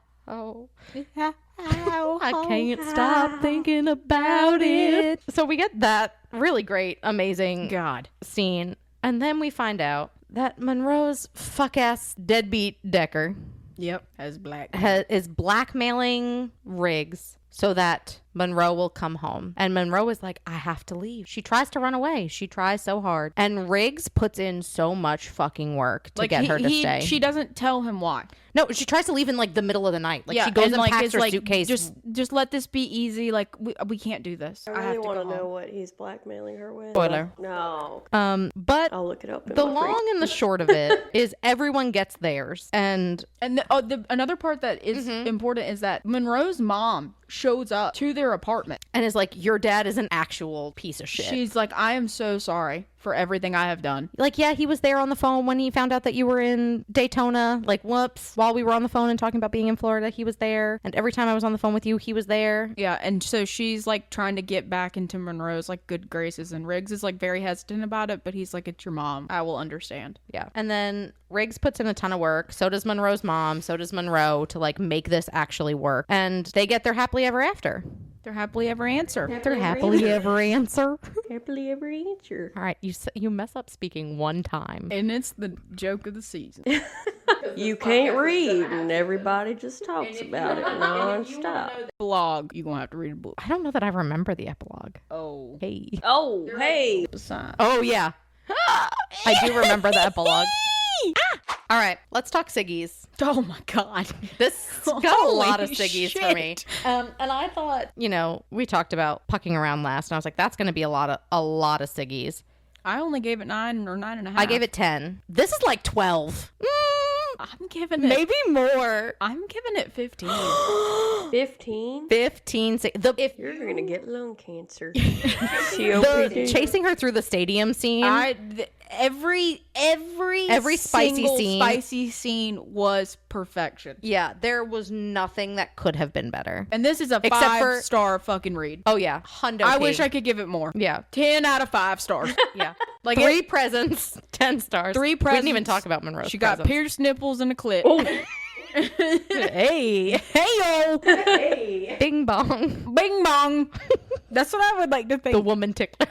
can't stop thinking about it. So we get that really great, amazing God. scene. And then we find out that Monroe's fuck-ass deadbeat Decker Yep. As black. is blackmailing Riggs so that Monroe will come home. And Monroe is like, I have to leave. She tries to run away. She tries so hard. And Riggs puts in so much fucking work to get her to stay. She doesn't tell him why. No, she tries to leave in like the middle of the night. Like she goes and packs it's her like, suitcase. Just let this be easy. Like we can't do this. I I have really to want go to know home. what he's blackmailing her with. Spoiler. No. But I'll look it up. In the my free- long and the short of it is everyone gets theirs. And And another part that is important is that Monroe's mom shows up to their apartment. is like, your dad is an actual piece of shit. She's like, I am so sorry for everything I have done. Like, yeah, he was there on the phone when he found out that you were in Daytona. Like, whoops. While we were on the phone and talking about being in Florida, he was there. And every time I was on the phone with you, he was there. Yeah, and so she's like trying to get back into Monroe's like good graces, and Riggs is like very hesitant about it, but he's like, it's your mom. I will understand. Yeah. And then Riggs puts in a ton of work. So does Monroe's mom. So does Monroe to like make this actually work. And they get their happily ever after. Their happily ever answer. Their happily ever answer. Happily ever answer. All right. You mess up speaking one time. And it's the joke of the season. You can't read, and everybody just talks about it nonstop. Blog. You're gonna have to read a book. I don't know that I remember the epilogue. Oh. Hey. Oh, hey. Besides. Oh, yeah. I do remember the epilogue. All right, let's talk Siggies. Oh my God. This got a Holy lot of Siggies for me. shit. And I thought, we talked about pucking around last, and I was like, that's going to be a lot of Siggies. I only gave it 9 or 9.5. I gave it 10. This is like 12. I'm giving it. Maybe more. I'm giving it 15. 15? 15. You're going to get lung cancer. The COPD. chasing her through the stadium scene. Every spicy single scene. spicy scene was perfection. Yeah, there was nothing that could have been better. And this is a Except for- 5-star fucking read. Oh, yeah. Hundo I P. wish I could give it more. Yeah. 10 out of 5 stars. Yeah. Like 3 presents, 10 stars. 3 We presents. didn't even talk about Monroe's She got presents. pierced nipples and a clit. Oh. Hey, yo, Hey. bing bong, Bing bong. That's what I would like to think. the woman tickler.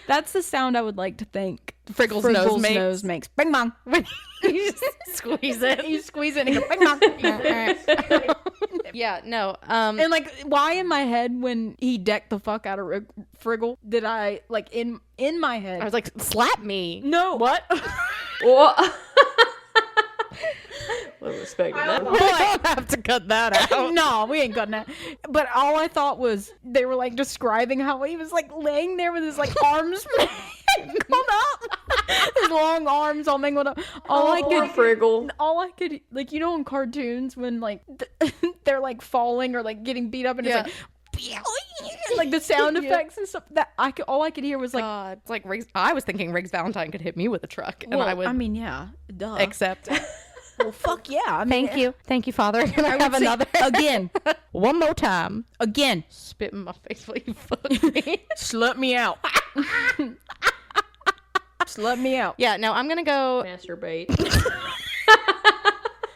That's the sound I would like to think. Friggle's nose makes. Bing bong. When you just squeeze it. You squeeze it and you go bing bong. Yeah, no. And like, why in my head when he decked the fuck out of Friggle did I like in my head? I was like, slap me. No. What? What? Wasn't expecting that. We don't have to cut that out. No, we ain't cutting that. But all I thought was they were like describing how he was like laying there with his like arms mangled up, his long arms all mangled up. Poor Friggle. All I could like, you know, in cartoons when like they're like falling or like getting beat up and Yeah. it's like the sound effects and stuff. That all I could hear was like, God, it's like Riggs. I was thinking Riggs Valentine could hit me with a truck, and well, I would I mean, yeah, duh. accept. Well, fuck yeah. I mean, Thank you, Father. Can I would have say another again, one more time? again. Spit in my face while you fuck me. Slut me out. Slut me out. Yeah, no, I'm gonna go. Masturbate.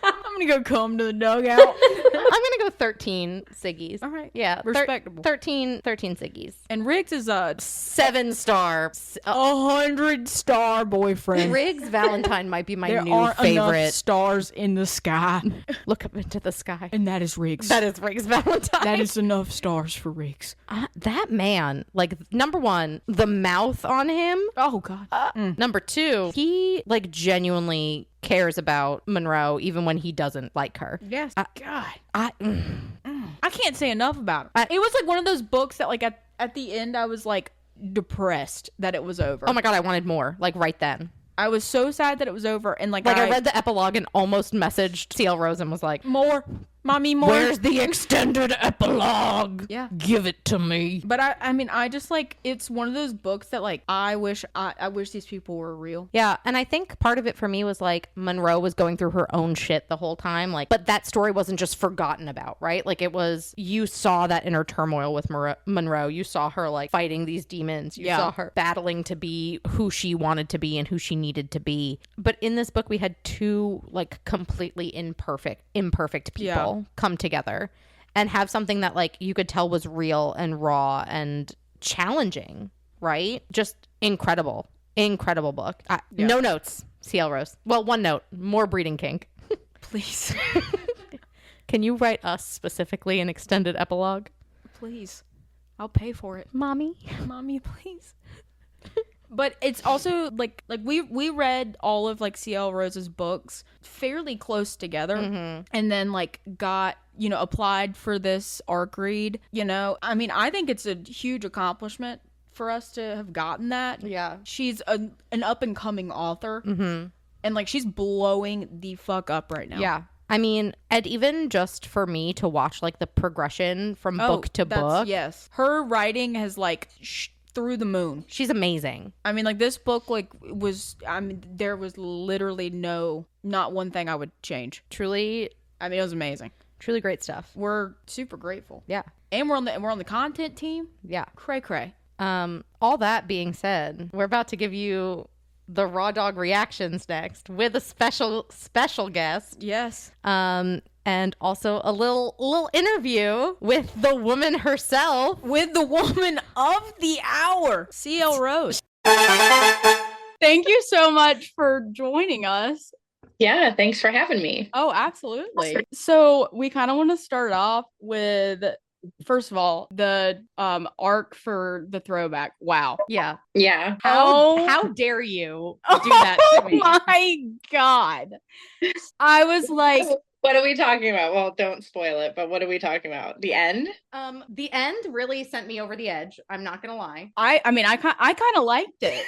I'm gonna go come to the dugout. I'm gonna go 13 Siggies. All right. Yeah, Respectable. 13 Siggies. And Riggs is a 7-star. 100-star boyfriend. Riggs Valentine might be my There new aren't enough favorite. stars in the sky, Look up into the sky. and that is Riggs. That is Riggs Valentine. That is enough stars for Riggs. That man, like, number one, the mouth on him. Oh God. Number two, he like genuinely cares about Monroe even when he doesn't like her. Yes. God. I I can't say enough about it. It was like one of those books that like at the end I was like depressed that it was over. oh my God, I wanted more, like right then. I was so sad that it was over, and like I read the epilogue and almost messaged CL Rose and was like, more, mommy, more. where's the extended epilogue? Yeah. Give it to me. But I mean, I just like, it's one of those books that like I wish these people were real. Yeah, and I think part of it for me was like Monroe was going through her own shit the whole time, like, but that story wasn't just forgotten about, right? Like it was, you saw that inner turmoil with Monroe. You saw her like fighting these demons. You saw her battling to be who she wanted to be and who she needed to be. But in this book, we had two like completely imperfect people come together and have something that like you could tell was real and raw and challenging, right? Just incredible book. No notes, CL Rose. Well, one note, more breeding kink. Please. Can you write us specifically an extended epilogue? Please. I'll pay for it. Mommy? Mommy, please. But it's also like we read all of like CL Rose's books fairly close together, and then like got, you know, applied for this arc read, you know. I mean, I think it's a huge accomplishment for us to have gotten that. Yeah. She's an up and coming author, and like she's blowing the fuck up right now. Yeah. I mean, and even just for me to watch like the progression from book to book. Yes. Her writing has like through the moon. She's amazing. I mean, like this book like was, I mean, there was literally not one thing I would change. Truly, I mean, it was amazing. truly great stuff. We're super grateful. Yeah. And we're on the content team. Yeah. Cray. All that being said, we're about to give you the Raw Dawg reactions next with a special guest. Yes. And also a little interview with the woman herself. With the woman of the hour, CL Rose. Thank you so much for joining us. Yeah, thanks for having me. Oh, absolutely. So we kind of want to start off with, first of all, the arc for the throwback. Wow. Yeah. Yeah. How dare you do that to me? Oh my God. I was like, What are we talking about? Well, don't spoil it, but what are we talking about? The end? The end really sent me over the edge. I'm not gonna lie. I mean, I kind of liked it.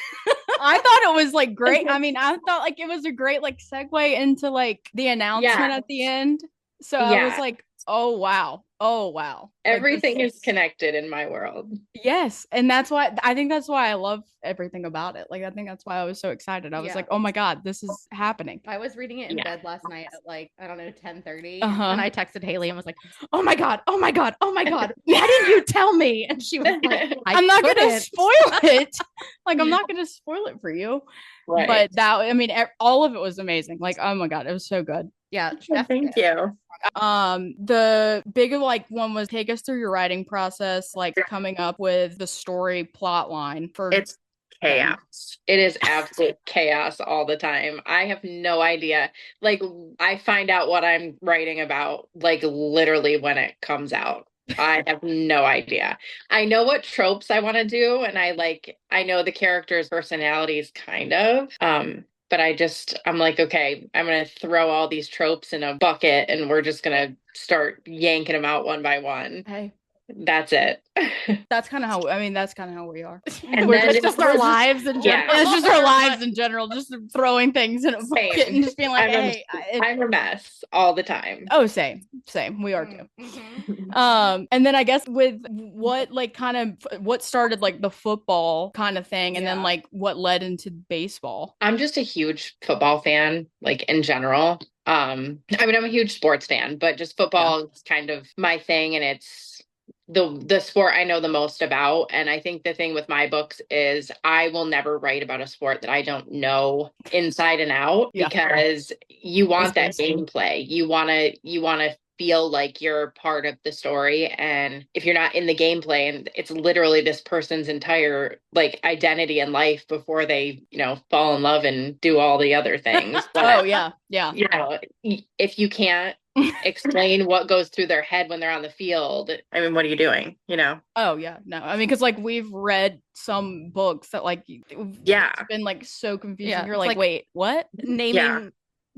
I thought it was like great. I mean, I thought like it was a great like segue into like the announcement at the end. So I was like, oh wow. oh wow. Everything is connected in my world. Yes, and that's why I think that's why I love everything about it. Like I think that's why I was so excited. I was like, "Oh my god, this is happening." I was reading it in bed last night at like, I don't know, 10:30. Uh-huh. And I texted Haley and was like, "Oh my god, oh my god, oh my god. Why didn't you tell me?" And she was like, I'm not going to couldn't." spoil it. Like I'm not going to spoil it for you. Right. But that I mean all of it was amazing. Like oh my god, it was so good. Yeah, Thank you. The big like one was take us through your writing process, like coming up with the story plot line for It's chaos. It is absolute chaos all the time. I have no idea. Like I find out what I'm writing about like literally when it comes out. I have no idea. I know what tropes I want to do, and I know the characters' personalities kind of. But I'm like, okay, I'm going to throw all these tropes in a bucket and we're just going to start yanking them out one by one. Hey, that's it. That's kind of how, I mean, that's kind of how we are. And We're then just our lives in general. Yeah. It's just our lives in general, just throwing things in a bucket and just being like, I'm a mess all the time. Oh, same. We are too. And then I guess with what like kind of what started like the football kind of thing, and then like what led into baseball. I'm just a huge football fan, like in general. I mean, I'm a huge sports fan, but just football is kind of my thing, and it's the sport I know the most about. And I think the thing with my books is I will never write about a sport that I don't know inside and out, because you want that gameplay. You want to feel like you're part of the story. And if you're not in the gameplay, and it's literally this person's entire like identity in life before they, fall in love and do all the other things. But, if you can't explain what goes through their head when they're on the field, I mean, what are you doing? Oh yeah, no, I mean, because like we've read some books that like it's been like so confusing. You're like, wait, what?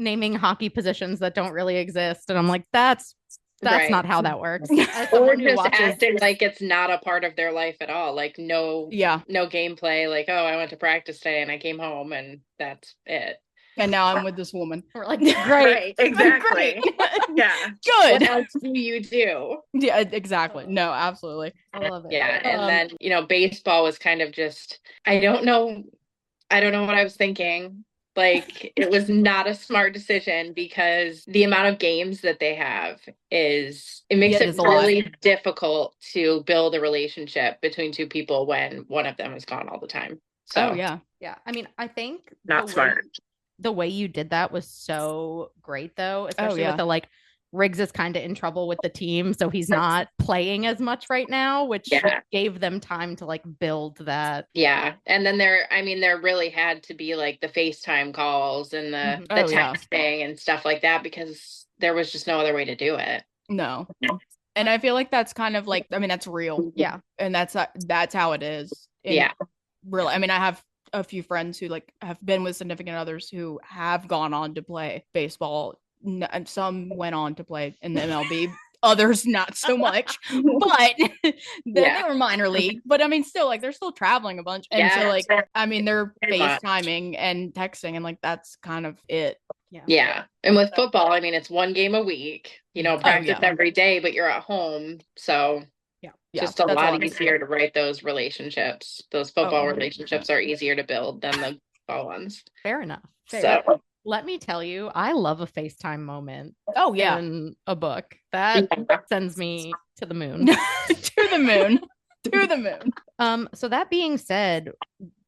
Naming hockey positions that don't really exist, and I'm like, that's not how that works. Or just acting like it's not a part of their life at all. Like no gameplay. Like, oh, I went to practice today and I came home and that's it. And now I'm with this woman. We're like, great, right, exactly. Yeah, good. What else do you do? Yeah, exactly. No, absolutely. I love it. Yeah, and then baseball was kind of just I don't know what I was thinking. Like, it was not a smart decision, because the amount of games that they have it makes it really difficult to build a relationship between two people when one of them is gone all the time. So yeah. I mean, I think not smart. The way you did that was so great, though, especially with the like Riggs is kind of in trouble with the team, so he's not playing as much right now, which gave them time to like build that. Yeah. And then there really had to be like the FaceTime calls and the texting and stuff like that, because there was just no other way to do it. No. And I feel like that's kind of like, I mean, that's real. Yeah. And that's how it is. Really. I mean, I have a few friends who like have been with significant others who have gone on to play baseball. Some went on to play in the MLB, others not so much, but they were minor league. But I mean, still, like they're still traveling a bunch, and so like I mean, they're FaceTiming and texting, and like that's kind of it. Yeah, and with football, I mean, it's one game a week. Practice every day, but you're at home, so just a lot easier to write those relationships. Those football relationships are easier to build than the football ones. Fair enough. So. Let me tell you, I love a FaceTime moment. Oh, yeah. In a book. That sends me to the moon. To the moon. So that being said,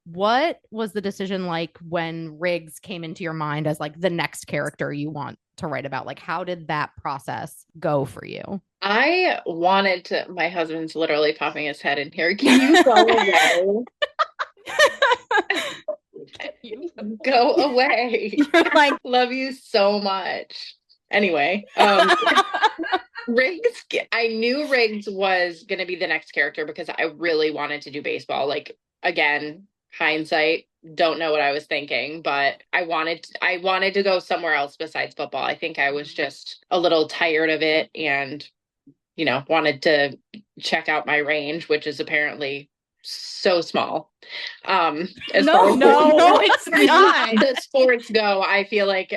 what was the decision like when Riggs came into your mind as like the next character you want to write about? Like, how did that process go for you? I wanted to, my husband's literally popping his head in here. Can you go away? Go away. You're like, love you so much. Anyway, Riggs, I knew Riggs was going to be the next character because I really wanted to do baseball. Like, again, hindsight, don't know what I was thinking, but I wanted to go somewhere else besides football. I think I was just a little tired of it and, wanted to check out my range, which is apparently so small. No, it's not. The sports go, I feel like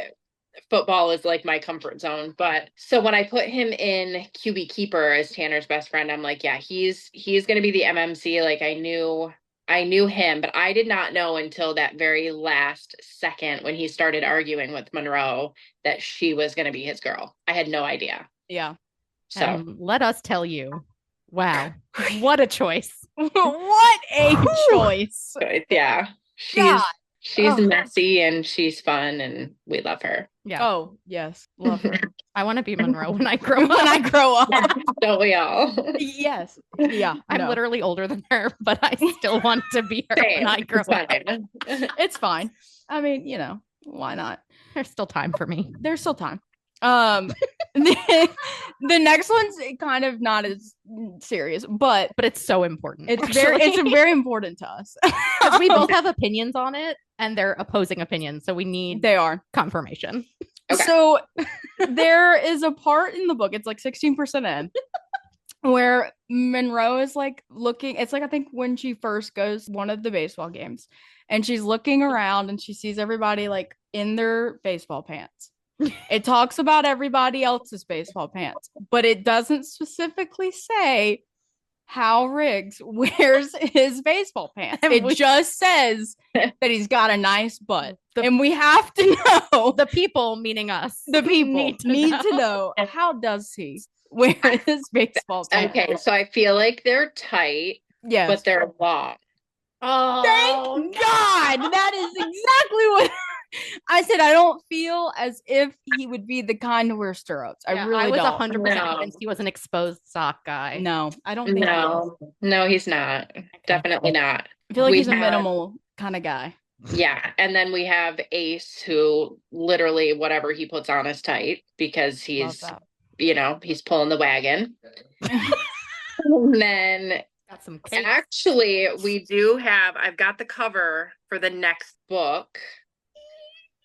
football is like my comfort zone. But so when I put him in QB keeper as Tanner's best friend, I'm like, yeah, he's going to be the MMC. Like I knew him, but I did not know until that very last second when he started arguing with Monroe that she was going to be his girl. I had no idea. Yeah. So let us tell you, wow, what a choice. What a choice. yeah, she's messy and she's fun and we love her. Yeah. Oh, yes. Love her. I want to be Monroe when I grow up. When I grow up. Don't we all? Yes. Yeah. I'm literally older than her, but I still want to be her when I grow up. It's fine. I mean, you know, why not? There's still time for me. There's still time. The next one's kind of not as serious, but it's so important. It's very important to us. Because we both have opinions on it and they're opposing opinions, so we need confirmation. Okay. So there is a part in the book, it's like 16% in, where Monroe is like looking, it's like I think when she first goes one of the baseball games and she's looking around and she sees everybody like in their baseball pants. It talks about everybody else's baseball pants, but it doesn't specifically say how Riggs wears his baseball pants. It just says that he's got a nice butt. And we have to know. The people, meaning us. The people need to know how does he wear his baseball pants. Okay, so I feel like they're tight, but they're long. Oh, thank God. That is exactly what I said. I don't feel as if he would be the kind to wear stirrups. I was 100% convinced he was an exposed sock guy. No, I don't think No, he's not. Definitely not. I feel like he's a minimal kind of guy. Yeah. And then we have Ace, who literally whatever he puts on is tight because he's, he's pulling the wagon. And then some actually I've got the cover for the next book.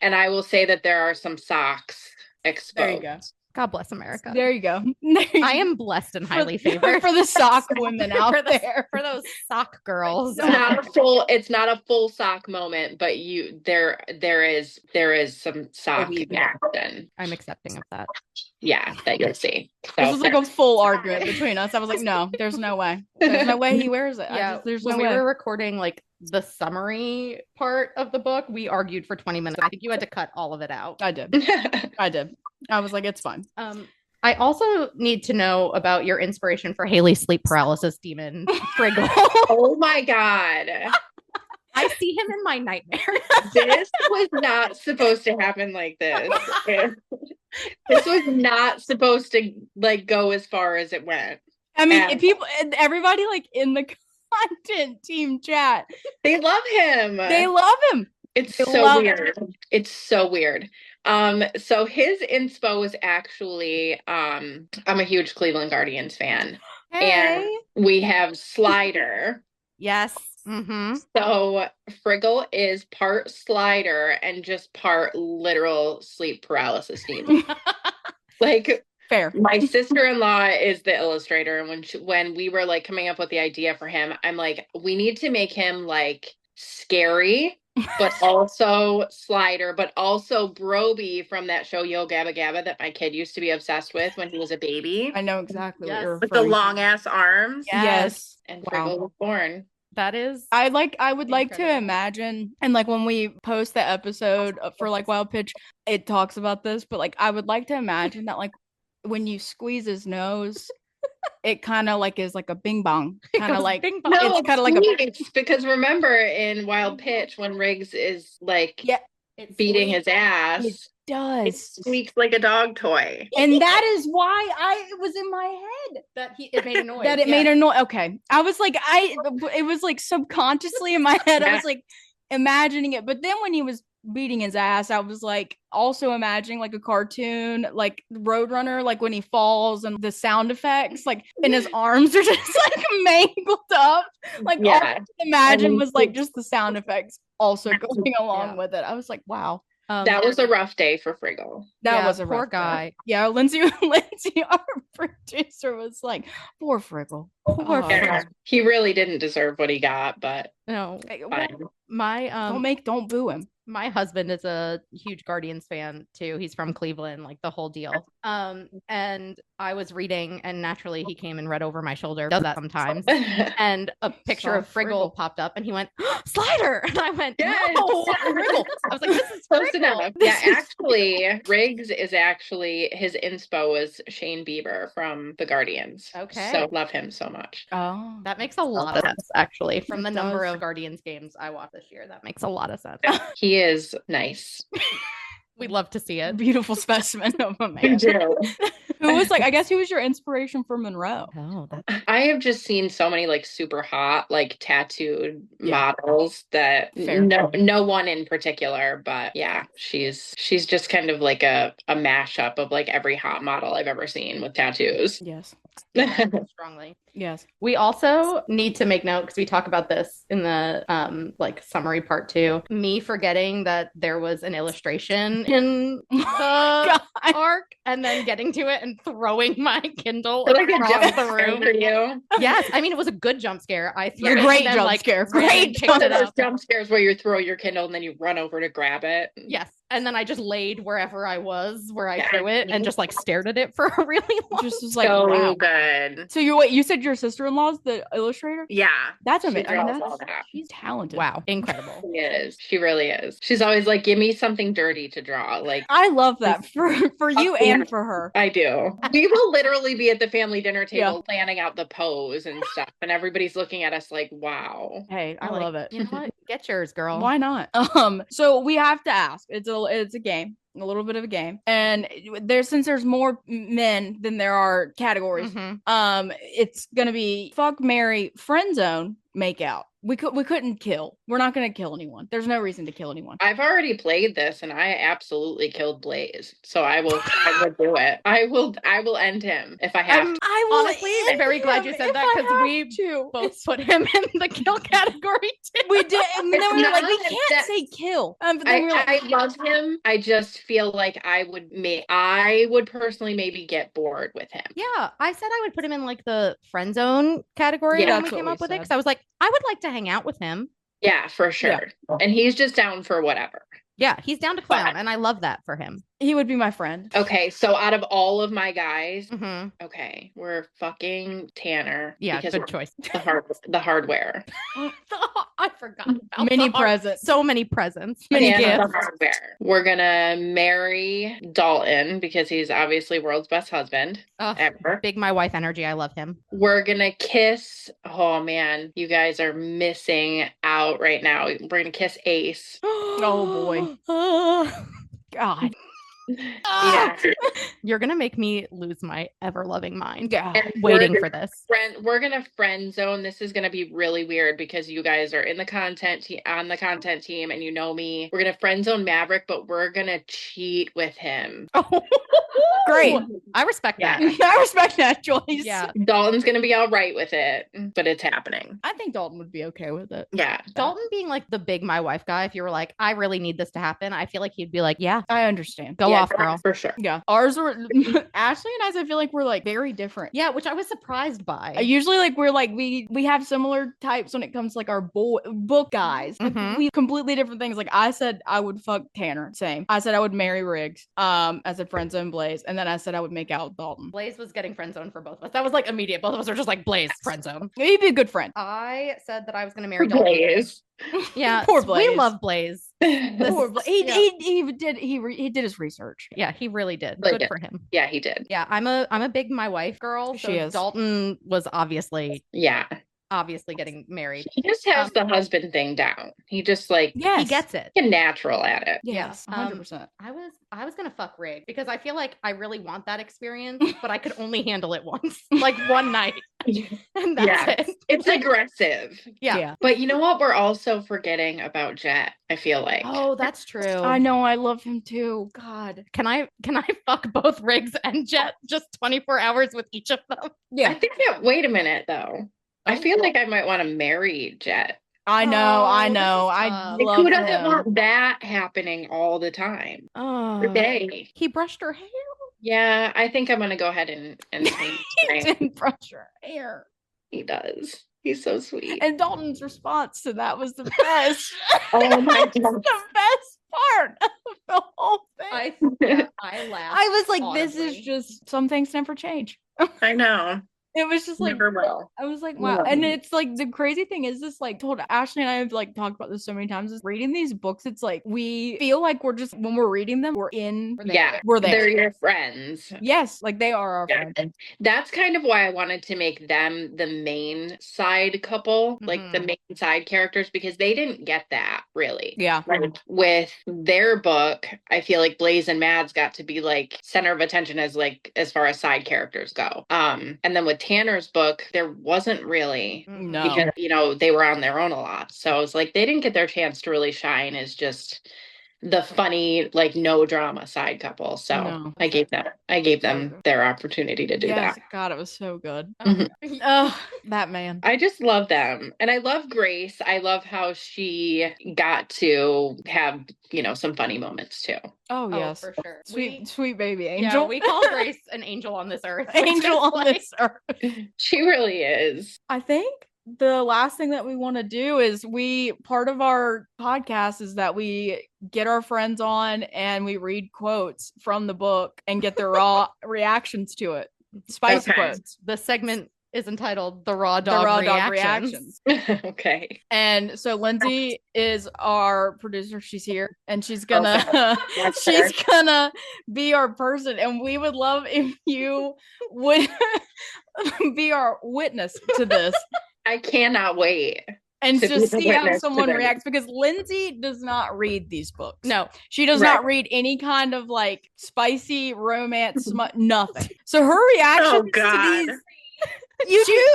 And I will say that there are some socks exposed. There you go. God bless America. There you go. I am blessed and highly favored for the sock women out there. For those sock girls. It's not a full sock moment, but there is some sock action. I'm accepting of that. Yeah, that you'll see. So, this was like a full argument between us. I was like, no, there's no way. There's no way he wears it. Yeah, there's no way. When we were recording like the summary part of the book, we argued for 20 minutes. I think you had to cut all of it out. I did. I was like, it's fine. I also need to know about your inspiration for Haley's sleep paralysis demon, Friggle. Oh my God. I see him in my nightmares. This was not supposed to happen like this. This was not supposed to like go as far as it went. I mean, everybody like in the content team chat, they love him. They love him. It's so weird. It's so weird. So his inspo was actually, I'm a huge Cleveland Guardians fan. Hey. And we have Slider. Yes. Mm-hmm. So Friggle is part Slider and just part literal sleep paralysis demon. Like, fair. My sister-in-law is the illustrator, and when we were like coming up with the idea for him, I'm like, we need to make him like scary, but also Slider, but also Broby from that show Yo Gabba Gabba that my kid used to be obsessed with when he was a baby. I know exactly what you're with the long ass arms. Yes. And Friggle was born. That is I would like to imagine, and like when we post the episode for like Wild Pitch, it talks about this, but like I would like to imagine that like when you squeeze his nose, it kind of like is like a bing bong, kind of like bing bong. No, it's kind of like because remember in Wild Pitch when Riggs is like beating his ass, it does. It squeaks like a dog toy, and that is why it was in my head that it made a noise. That it made a noise. Okay, I was like, it was like subconsciously in my head. I was like imagining it, but then when he was beating his ass, I was like also imagining like a cartoon, like Roadrunner, like when he falls and the sound effects, like and his arms are just like mangled up. Like all I could imagine was like just the sound effects also going along with it. I was like, wow. That was a rough day for Friggle. That was a poor rough guy. Day. Yeah, Lindsay, our producer, was like, poor Friggle. Poor Friggle. He really didn't deserve what he got, but No. Well, My don't boo him. my husband is a huge Guardians fan too. He's from Cleveland, like the whole deal. And I was reading, and naturally he came and read over my shoulder. Does that sometimes. And a picture of Saw Friggle Friggle. popped up, and he went, "Slider!" And I went, Yes. "No, Friggle." I was like, "This is Close Friggle." enough. Yeah, actually, Riggs is actually his inspo was Shane Bieber from The Guardians. Okay. So love him so much. Oh, That makes a lot of sense, actually. From It the number does. of Guardians games I watched this year, that makes a lot of sense. He is nice. We'd love to see it. beautiful specimen of a I man. do. Who was like, I guess, who was your inspiration for Monroe? Oh, that I have just seen so many like super hot, like tattooed Yeah. models that Fair. no one in particular, but yeah, she's just kind of like a mashup of like every hot model I've ever seen with tattoos. Yes. strongly. Yes. We also need to make note, because we talk about this in the like summary part 2. Me forgetting that there was an illustration in the God. arc, and then getting to it and throwing my Kindle Like a across jump the scare room. for you. Yes, I mean it was a good jump scare. I threw A it great and then, jump like, scare. ran Great and picked One it of those up. jump scares where you throw your Kindle and then you run over to grab it. Yes, and then I just laid wherever I was, where I Yeah. threw it, and just like stared at it for a really long. Just was like, So wow. good. So you said your sister-in-law's the illustrator? Yeah. That's She amazing. draws all that. She's talented. Wow, incredible. She is. She really is. She's always like, give me something dirty to draw. Like, I love that for you yeah. and for her. I do. We will literally be at the family dinner table Yeah. planning out the pose and stuff, and everybody's looking at us like, wow. Hey, I Like, love it. You know what? Get yours, girl. Why not? So we have to ask. It's a game, a little bit of a game, and since there's more men than there are categories. Mhm. It's gonna be fuck, marry, friend zone, make out. We couldn't kill. We're not gonna kill anyone. There's no reason to kill anyone. I've already played this and I absolutely killed Blaze. So I will do it. I will end him if I have to. I will Honestly, end very glad you him said if that, I 'cause have we to. Both put him in the kill category too. We did, and then we were like, we not can't that- say kill. But then we were like, I love him. I just feel like I would personally maybe get bored with him. Yeah, I said I would put him in like the friend zone category Yeah, when we that's what came we up with it, said. because I was like, I would like to hang out with him. Yeah, for sure. And he's just down for whatever. Yeah, he's down to clown, and I love that for him. he would be my friend. Okay, so out of all of my guys, Mm-hmm. okay, we're fucking Tanner. Yeah, because good we're choice. the hardware. I forgot about Mini the presents. So many presents. Many Many And gifts. the hardware. We're gonna marry Dalton because he's obviously world's best husband Ugh, ever. big my wife energy. I love him. We're gonna kiss. Oh man, you guys are missing out right now. We're gonna kiss Ace. Oh, boy. God. Yeah. You're gonna make me lose my ever loving mind. God. And Waiting we're for this. We're gonna friend zone. This is gonna be really weird because you guys are in the on the content team, and you know me. We're gonna friend zone Maverick, but we're gonna cheat with him. Great. I respect Yeah. that. I respect that choice. Yeah. Dalton's gonna be all right with it, but it's happening. I think Dalton would be okay with it. Yeah. Dalton being like the big my wife guy, if you were like, I really need this to happen, I feel like he'd be like, yeah, I understand. go Yeah, off, girl. for sure. Yeah. Ours were Ashley and I feel like we're like very different. Yeah, which I was surprised by. Usually like we're like we have similar types when it comes to like our book guys. Like, Mhm. we completely different things. Like I said I would fuck Tanner. Same. I said I would marry Riggs. I said friend zone Blaze. And then I said I would make out with Dalton. Blaze was getting friend zone for both of us. That was like immediate. Both of us were just like, Blaze, friend zone. He'd be a good friend. I said that I was going to marry Dalton. Blaze. Yeah, Poor we Blaze. love Blaze. Poor Blaze. He, yeah. he did his research. Yeah, he really did. Like Good it. for him. Yeah, he did. Yeah, I'm a big my wife girl. So She is. Dalton was obviously Yeah. getting married. He just has the husband thing down. He just like Yes. He gets it. a natural at it. Yes. Yeah. 100%. I was gonna fuck Rig because I feel like I really want that experience, but I could only handle it once, like one night, and that's Yeah. it. It's aggressive. Yeah. But you know what? We're also forgetting about Jet, I feel like. Oh, that's true. I know. I love him too. God. Can I fuck both Riggs and Jet just 24 hours with each of them? Yeah. I think that, wait a minute though. I feel like I might want to marry Jet. I know. I Oh, know. this is I tough. Like, love who doesn't him. want that happening all the time? Oh, Every day. he brushed her hair. Yeah, I think I'm gonna go ahead and He change. didn't brush her hair. He does. He's so sweet. And Dalton's response to that was the best. Oh my It's God. the best part of the whole thing. I laughed. I was like, this is audibly. just, some things never change. I know. It was just like, Never will. I was like, wow. And it's like, the crazy thing is this, like, told Ashley and I have like talked about this so many times, is reading these books, it's like we feel like we're just, when we're reading them, we're in, Yeah, we're there. they're your friends. Yes, like they are our Yeah. friends. That's kind of why I wanted to make them the main side couple, like the Mhm. main side characters, because they didn't get that really. Yeah. Like with their book, I feel like Blaze and Mads got to be like center of attention as far as side characters go. And then with Tanner's book, there wasn't really, No. because they were on their own a lot. So it's like they didn't get their chance to really shine as just the funny, like no drama side couple. So No. I gave them their opportunity to do Yes, that. God, it was so good. Mhm. Oh, that man. I just love them. And I love Grace. I love how she got to have, some funny moments too. Oh, Oh, yes. for sure. Sweet baby Yeah, angel. we call Grace an angel on this earth. which Angel is on like- this earth. She really is. I think the last thing that we want to do is part of our podcast is that we get our friends on and we read quotes from the book and get their raw reactions to it. Spicy Okay. quotes. The segment is entitled The Raw The Dog, Raw Dog Reactions. reactions. Okay. And so Lindsay is our producer. She's here and she's gonna That's she's fair. gonna be our person. And we would love if you would be our witness to this. I cannot wait. And To just be the see how witness to someone them. reacts, because Lindsay does not read these books. No, She does Right. not read any kind of like spicy romance, nothing. So her reactions to God. these, you do.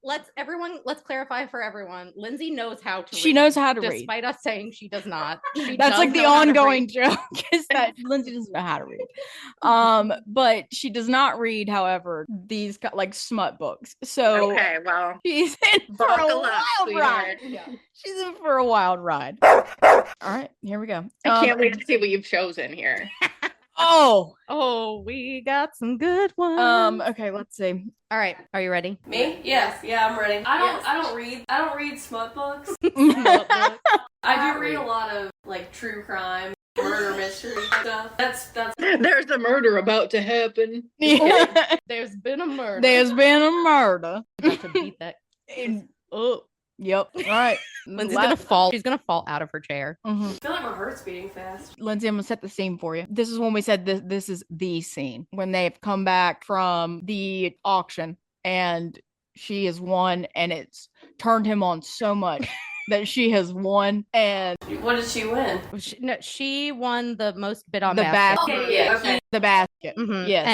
let's clarify for everyone. Lindsay knows how to She read, knows how to read. despite us saying she does not. She That's does like the know how to ongoing read. joke is that Lindsay doesn't know how to read. But she does not read, however, these like smut books. So Okay, well, she's in for a buckle up, wild sweetheart. ride. She's in for a wild ride. All right, here we go. I can't wait to see what you've chosen here. Oh, we got some good ones. Okay, let's see. All right, are you ready? Me? Yes, yeah, I'm ready. I Yes. don't read smut books. Smut book. I do read a lot of like true crime, murder mystery stuff. That's There's a murder about to happen. Yeah. There's been a murder. There's been a murder. About to beat that. Oh, Yep. All right. Lindsay's gonna fall. She's gonna fall out of her chair. Mhm. I feel like my heart's beating fast. Lindsay, I'm gonna set the scene for you. This is when we said this is the scene when they've come back from the auction and she has won, and it's turned him on so much that she has won, and What did she win? She won the most bid on the basket. basket. Okay, yeah, okay. The basket. Mhm. Yes.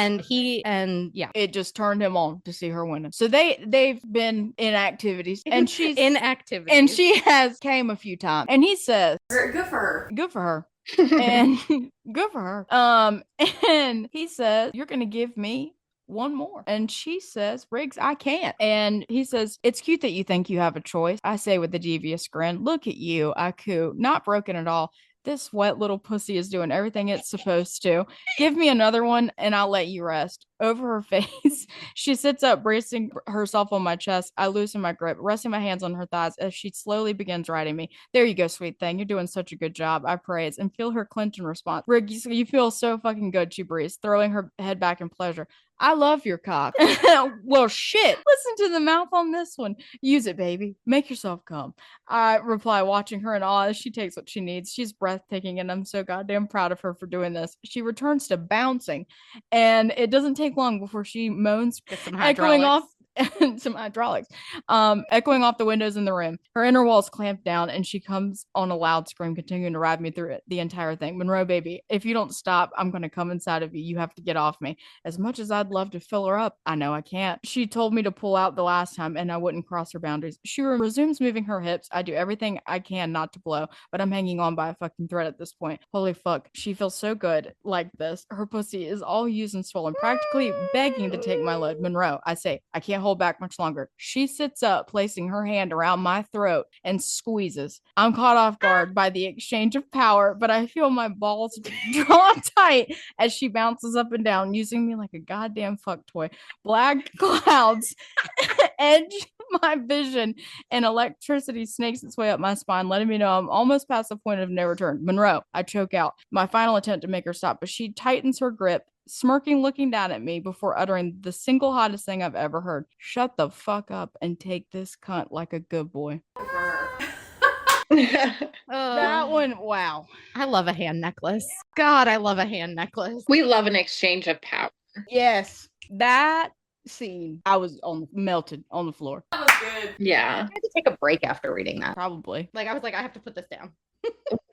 And yeah, It just turned him on to see her winning. So they've been in activities, and she's in activity. and she has came a few times, and he says, Good for her. good for her. And good for her. And he says, you're gonna give me one more. And she says, Riggs, I can't. And he says, it's cute that you think you have a choice. I say with a devious grin, look at you, I coo, not broken at all. This wet little pussy is doing everything it's supposed to. Give me another one and I'll let you rest. Over her face, she sits up, bracing herself on my chest. I loosen my grip, resting my hands on her thighs as she slowly begins riding me. There you go, sweet thing. You're doing such a good job. I praise and feel her clench in response. Rig, you feel so fucking good, she breathes, throwing her head back in pleasure. I love your cock. Well, shit. Listen to the mouth on this one. Use it, baby. Make yourself come. I reply, watching her in awe as she takes what she needs. She's breathtaking, and I'm so goddamn proud of her for doing this. She returns to bouncing, and it doesn't take long before she moans, Get some echoing hydraulics. off some hydraulics, echoing off the windows in the room. Her inner walls clamp down, and she comes on a loud scream, continuing to ride me through it, the entire thing. Monroe, baby, if you don't stop, I'm going to come inside of you. You have to get off me. As much as I'd love to fill her up, I know I can't. She told me to pull out the last time, and I wouldn't cross her boundaries. She resumes moving her hips. I do everything I can not to blow, but I'm hanging on by a fucking thread at this point. Holy fuck, she feels so good like this. Her pussy is all used and swollen, practically begging to take my load. Monroe, I say, I can't hold back much longer. She sits up, placing her hand around my throat and squeezes. I'm caught off guard by the exchange of power, but I feel my balls draw tight as she bounces up and down, using me like a goddamn fuck toy. Black clouds edge my vision, and electricity snakes its way up my spine, letting me know I'm almost past the point of no return. Monroe, I choke out. My final attempt to make her stop, but she tightens her grip, smirking, looking down at me before uttering the single hottest thing I've ever heard. Shut the fuck up and take this cunt like a good boy. That one, wow. I love a hand necklace. God, I love a hand necklace. We love an exchange of power. Yes, that scene, I was melted on the floor. That was good. Yeah. I had to take a break after reading that. Probably. Like, I was like, I have to put this down.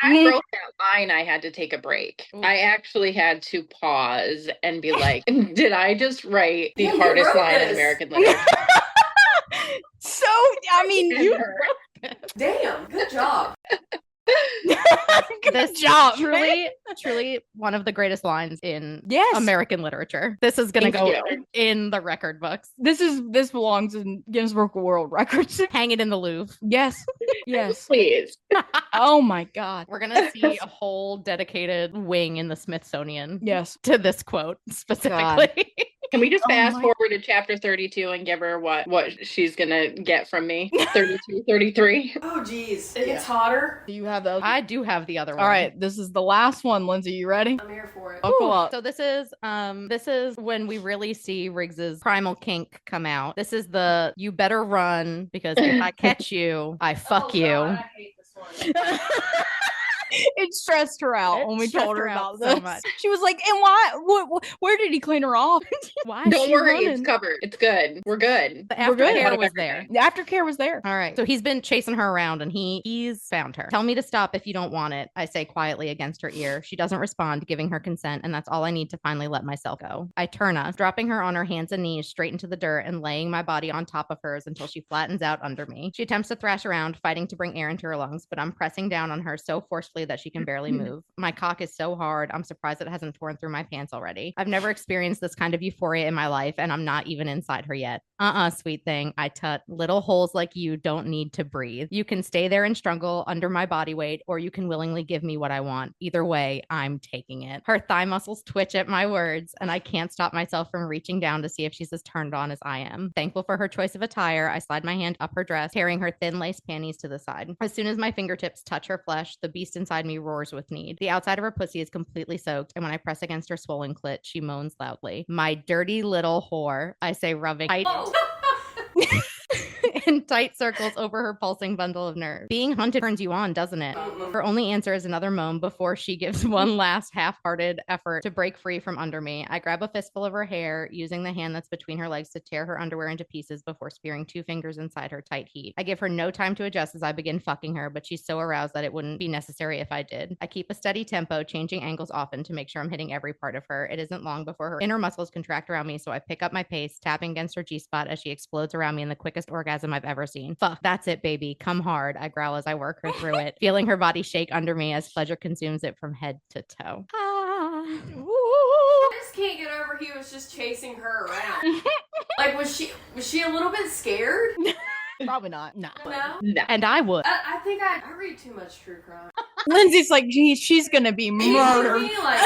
I wrote that line, I had to take a break. Ooh. I actually had to pause and be like, did I just write the Yeah, you hardest wrote line in this. American literature? So, I mean, you. Damn, good job. Good This job. truly one of the greatest lines in Yes. American literature. This is gonna Thank go you. in the record books. This belongs in Guinness Book of World Records. Hang it in the Louvre. Yes. Yes. Please. Oh my God. We're gonna see a whole dedicated wing in the Smithsonian Yes. to this quote specifically. Can we just Oh fast my- forward to chapter 32 and give her what she's gonna get from me? 32, 33. Oh, geez. It gets hotter. Do you have those? I do have the other one. All right. This is the last one, Lindsay. You ready? I'm here for it. Buckle up. So this is when we really see Riggs's primal kink come out. This is the you better run because if I catch you, I fuck Oh, you. God, I hate this one. It stressed her out It when we stressed told her her out about so this. much. She was like, "And why? Where did he clean her off?" Why is Don't she worry, running? it's covered. It's good. We're good. The We're good. aftercare was there. The aftercare was there. All right. So he's been chasing her around and he's found her. Tell me to stop if you don't want it, I say quietly against her ear. She doesn't respond, giving her consent, and that's all I need to finally let myself go. I turn us, dropping her on her hands and knees straight into the dirt and laying my body on top of hers until she flattens out under me. She attempts to thrash around, fighting to bring air into her lungs, but I'm pressing down on her so forcefully that she can barely move. My cock is so hard, I'm surprised it hasn't torn through my pants already. I've never experienced this kind of euphoria in my life, and I'm not even inside her yet. Sweet thing. I tut. Little holes like you don't need to breathe. You can stay there and struggle under my body weight, or you can willingly give me what I want. Either way, I'm taking it. Her thigh muscles twitch at my words, and I can't stop myself from reaching down to see if she's as turned on as I am. Thankful for her choice of attire, I slide my hand up her dress, tearing her thin lace panties to the side. As soon as my fingertips touch her flesh, the beast inside me roars with need. The outside of her pussy is completely soaked, and when I press against her swollen clit, she moans loudly. My dirty little whore, I say, rubbing tight Oh. in tight circles over her pulsing bundle of nerves. Being hunted turns you on, doesn't it? Her only answer is another moan before she gives one last half-hearted effort to break free from under me. I grab a fistful of her hair, using the hand that's between her legs to tear her underwear into pieces before spearing 2 fingers inside her tight heat. I give her no time to adjust as I begin fucking her, but she's so aroused that it wouldn't be necessary if I did. I keep a steady tempo, changing angles often to make sure I'm hitting every part of her. It isn't long before her inner muscles contract around me, so I pick up my pace, tapping against her G-spot as she explodes around me in the quickest orgasm I've ever seen. Fuck, that's it, baby. Come hard, I growl as I work her through it, feeling her body shake under me as pleasure consumes it from head to toe. I just can't get over he was just chasing her around. Like, was she a little bit scared? Probably not. No. No? No. And I would. I think I read too much true crime. Lindsay's like, geez, she's gonna be You know what I murdered. mean? Like,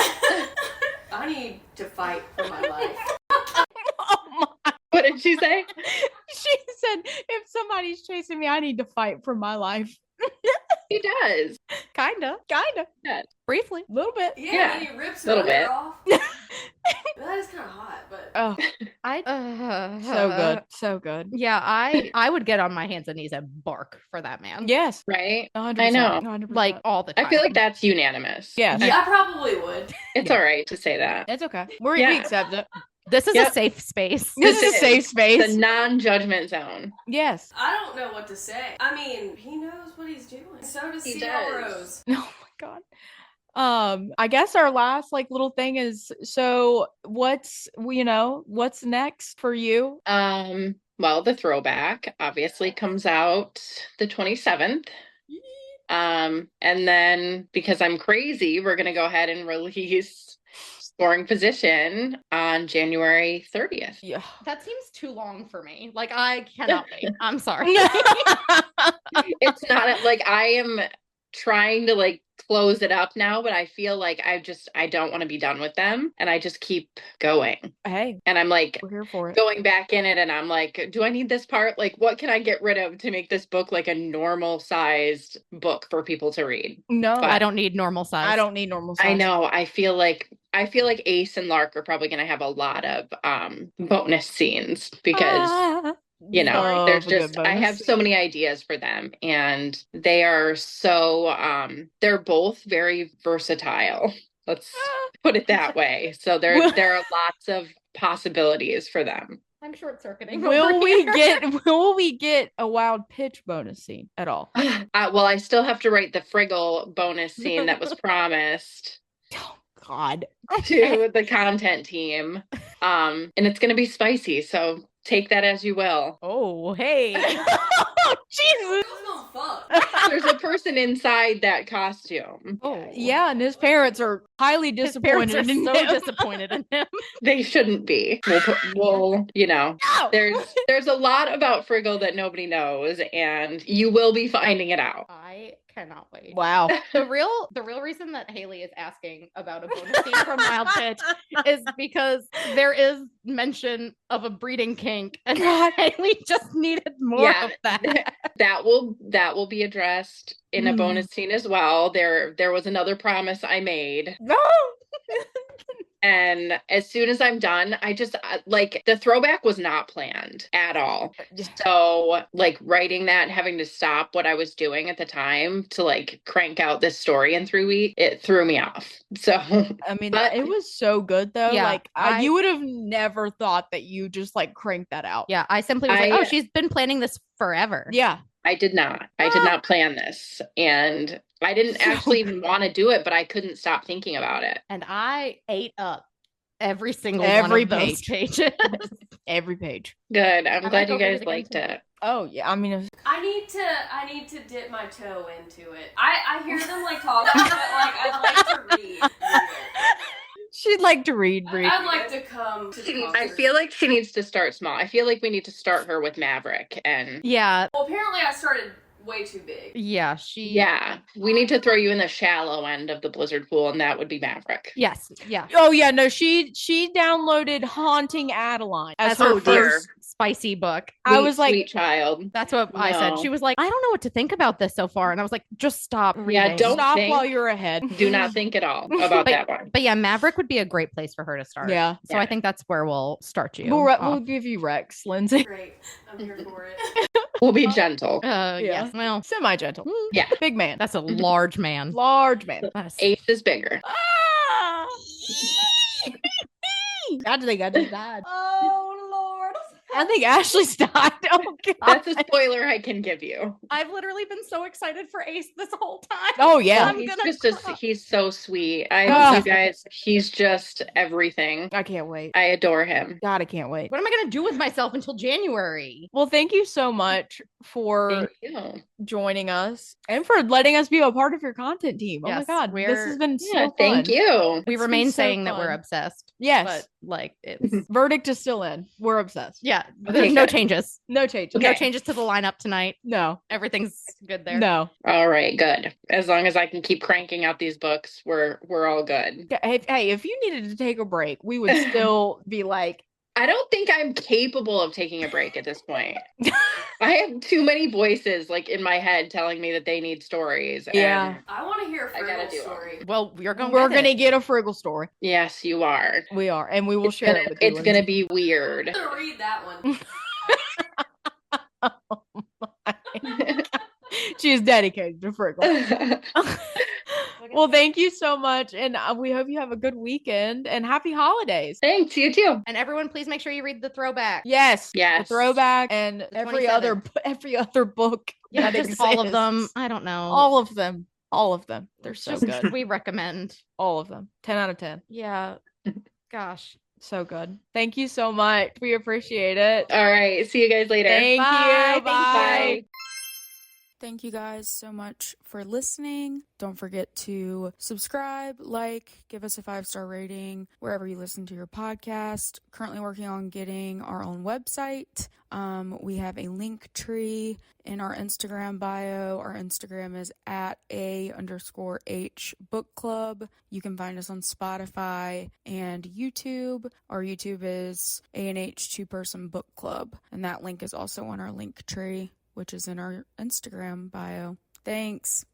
I need to fight for my life. Oh my. What did she say? She said, if somebody's chasing me, I need to fight for my life. He does. Kinda. Yeah. Briefly. A little bit. Yeah, Yeah, and he rips little her hair bit. off. That is kind of hot, but Oh, So so good. So good. Yeah, I would get on my hands and knees and bark for that man. Yes. Right? 100%, I know. 100%. Like all the time. I feel like that's unanimous. Yes. I probably would. It's Yeah. all right to say that. It's okay. We Yeah. accept it. this is Yep. a safe space. This is a safe The space. non-judgment zone. Yes. I don't know what to say. I mean, he knows what he's doing. So does He Sierra does. Rose. Oh my god. I guess our last like little thing is, so what's next for you? Well, the throwback obviously comes out the 27th. And then because I'm crazy, we're gonna go ahead and release Scoring Position on January 30th. Yeah. That seems too long for me. Like I cannot wait. I'm sorry. It's not like I am trying to like close it up now, but I feel like I don't want to be done with them, and I just keep going. Hey, And I'm like we're here for it. going back in it, and I'm like, do I need this part? Like, what can I get rid of to make this book like a normal sized book for people to read? No, But I don't need normal size. I don't need normal size. I know. I feel like Ace and Lark are probably going to have a lot of bonus scenes because you know, Love there's a good just I bonus have so many ideas for them, and they are so they're both very versatile. Let's put it that way. So there are lots of possibilities for them. I'm short circuiting. Will we get a wild pitch bonus scene at all? Well, I still have to write the Friggle bonus scene that was promised Oh God. to the content team. And it's going to be spicy, so take that as you will. Oh, hey. Oh Jesus. Girls don't fuck. There's a person inside that costume. Oh. Yeah, and his parents are highly His parents disappointed are in so him. disappointed in him. They shouldn't be. We'll you know, No. there's a lot about Friggle that nobody knows, and you will be finding it out. I cannot wait. Wow. The real reason that Haley is asking about a bonus scene from Wild Pitch is because there is mention of a breeding kink, and Haley just needed more of that. That will be addressed in a bonus scene as well. There was another promise I made. No. And as soon as I'm done, I just like the throwback was not planned at all. So like writing that and having to stop what I was doing at the time to like crank out this story in 3 weeks, it threw me off. So I mean, But- it was so good though. Yeah, Like you would have never thought that you just like cranked that out. Yeah, I simply was like, oh, she's been planning this forever. Yeah. I did not plan this, and I didn't actually even want to do it, but I couldn't stop thinking about it. And I ate up every single Every one of those pages. Every page. Good. I'm might glad go you read guys it again liked tonight. it. Oh yeah. I mean, I need to dip my toe into it. I hear them like talking, but like I'd like to read. she'd like to read. I'd like to come to the I concert. feel like she needs to start small. I feel like we need to start her with Maverick, and Yeah, Well, apparently I started way too big. yeah, we need to throw you in the shallow end of the blizzard pool, and that would be Maverick. Yes, yeah. Oh yeah, no, she downloaded Haunting Adeline as That's her her dear. first spicy book. I was like, Sweet child. That's what I said. No. She was like, I don't know what to think about this so far. And I was like, just stop reading. Yeah, don't stop think. while you're ahead. Do not think at all about that one. But yeah, Maverick would be a great place for her to start. Yeah. So I think that's where we'll start you. We'll give you Rex, Lindsay. Great, I'm here for it. We'll be gentle. Yes. Well, Semi gentle. Yeah. Big man. that's a large man. Large man. That's- Ace is bigger. Ah! I think I just died. Oh Lord. I think Ashley's died. Oh god. That's a spoiler I can give you. I've literally been so excited for Ace this whole time. Oh yeah. I'm He's gonna just cry. he's so sweet. I Oh. you guys, he's just everything. I can't wait. I adore him. God, I can't wait. What am I gonna do with myself until January? Well, thank you so much for Thank you. joining us and for letting us be a part of your content team. Oh my Yes, god, this has been so Yeah, fun. thank you. We It's remain been so saying that we're fun. obsessed. Yes. But like it's Verdict is still in. We're obsessed. yeah, Okay, there's no good. changes. No change. No Okay. changes to the lineup tonight. No. Everything's good there. No. All right, good. As long as I can keep cranking out these books, we're all good. Hey, if you needed to take a break, we would still be like, I don't think I'm capable of taking a break at this point. I have too many voices like in my head telling me that they need stories. Yeah. And I want to hear a I gotta Friggle do it. story. Well, we're going. we're with gonna it. get a Friggle story. yes, you are. We are, and we will It's share gonna, it with you. it's gonna be weird. I'm gonna read that one. She's dedicated to Friggle. Well, thank you so much, and we hope you have a good weekend and happy holidays. Thanks, you too. And everyone, please make sure you read the throwback. Yes, Yes. the throwback and The every other 27th. book. Yeah, that just all of exists. them. I don't know. All of them. All of them. They're so Just- good. We recommend. All of them. 10 out of 10. Yeah. Gosh. So good. Thank you so much. We appreciate it. All right. See you guys later. Thank Bye. you. Thank you. Bye. Thank you guys so much for listening. Don't forget to subscribe, like, give us a 5-star rating wherever you listen to your podcast. Currently working on getting our own website. We have a link tree in our Instagram bio. Our Instagram is at @A_H book club. You can find us on Spotify and YouTube. Our YouTube is A&H 2-person book club. And that link is also on our link tree, which is in our Instagram bio. Thanks.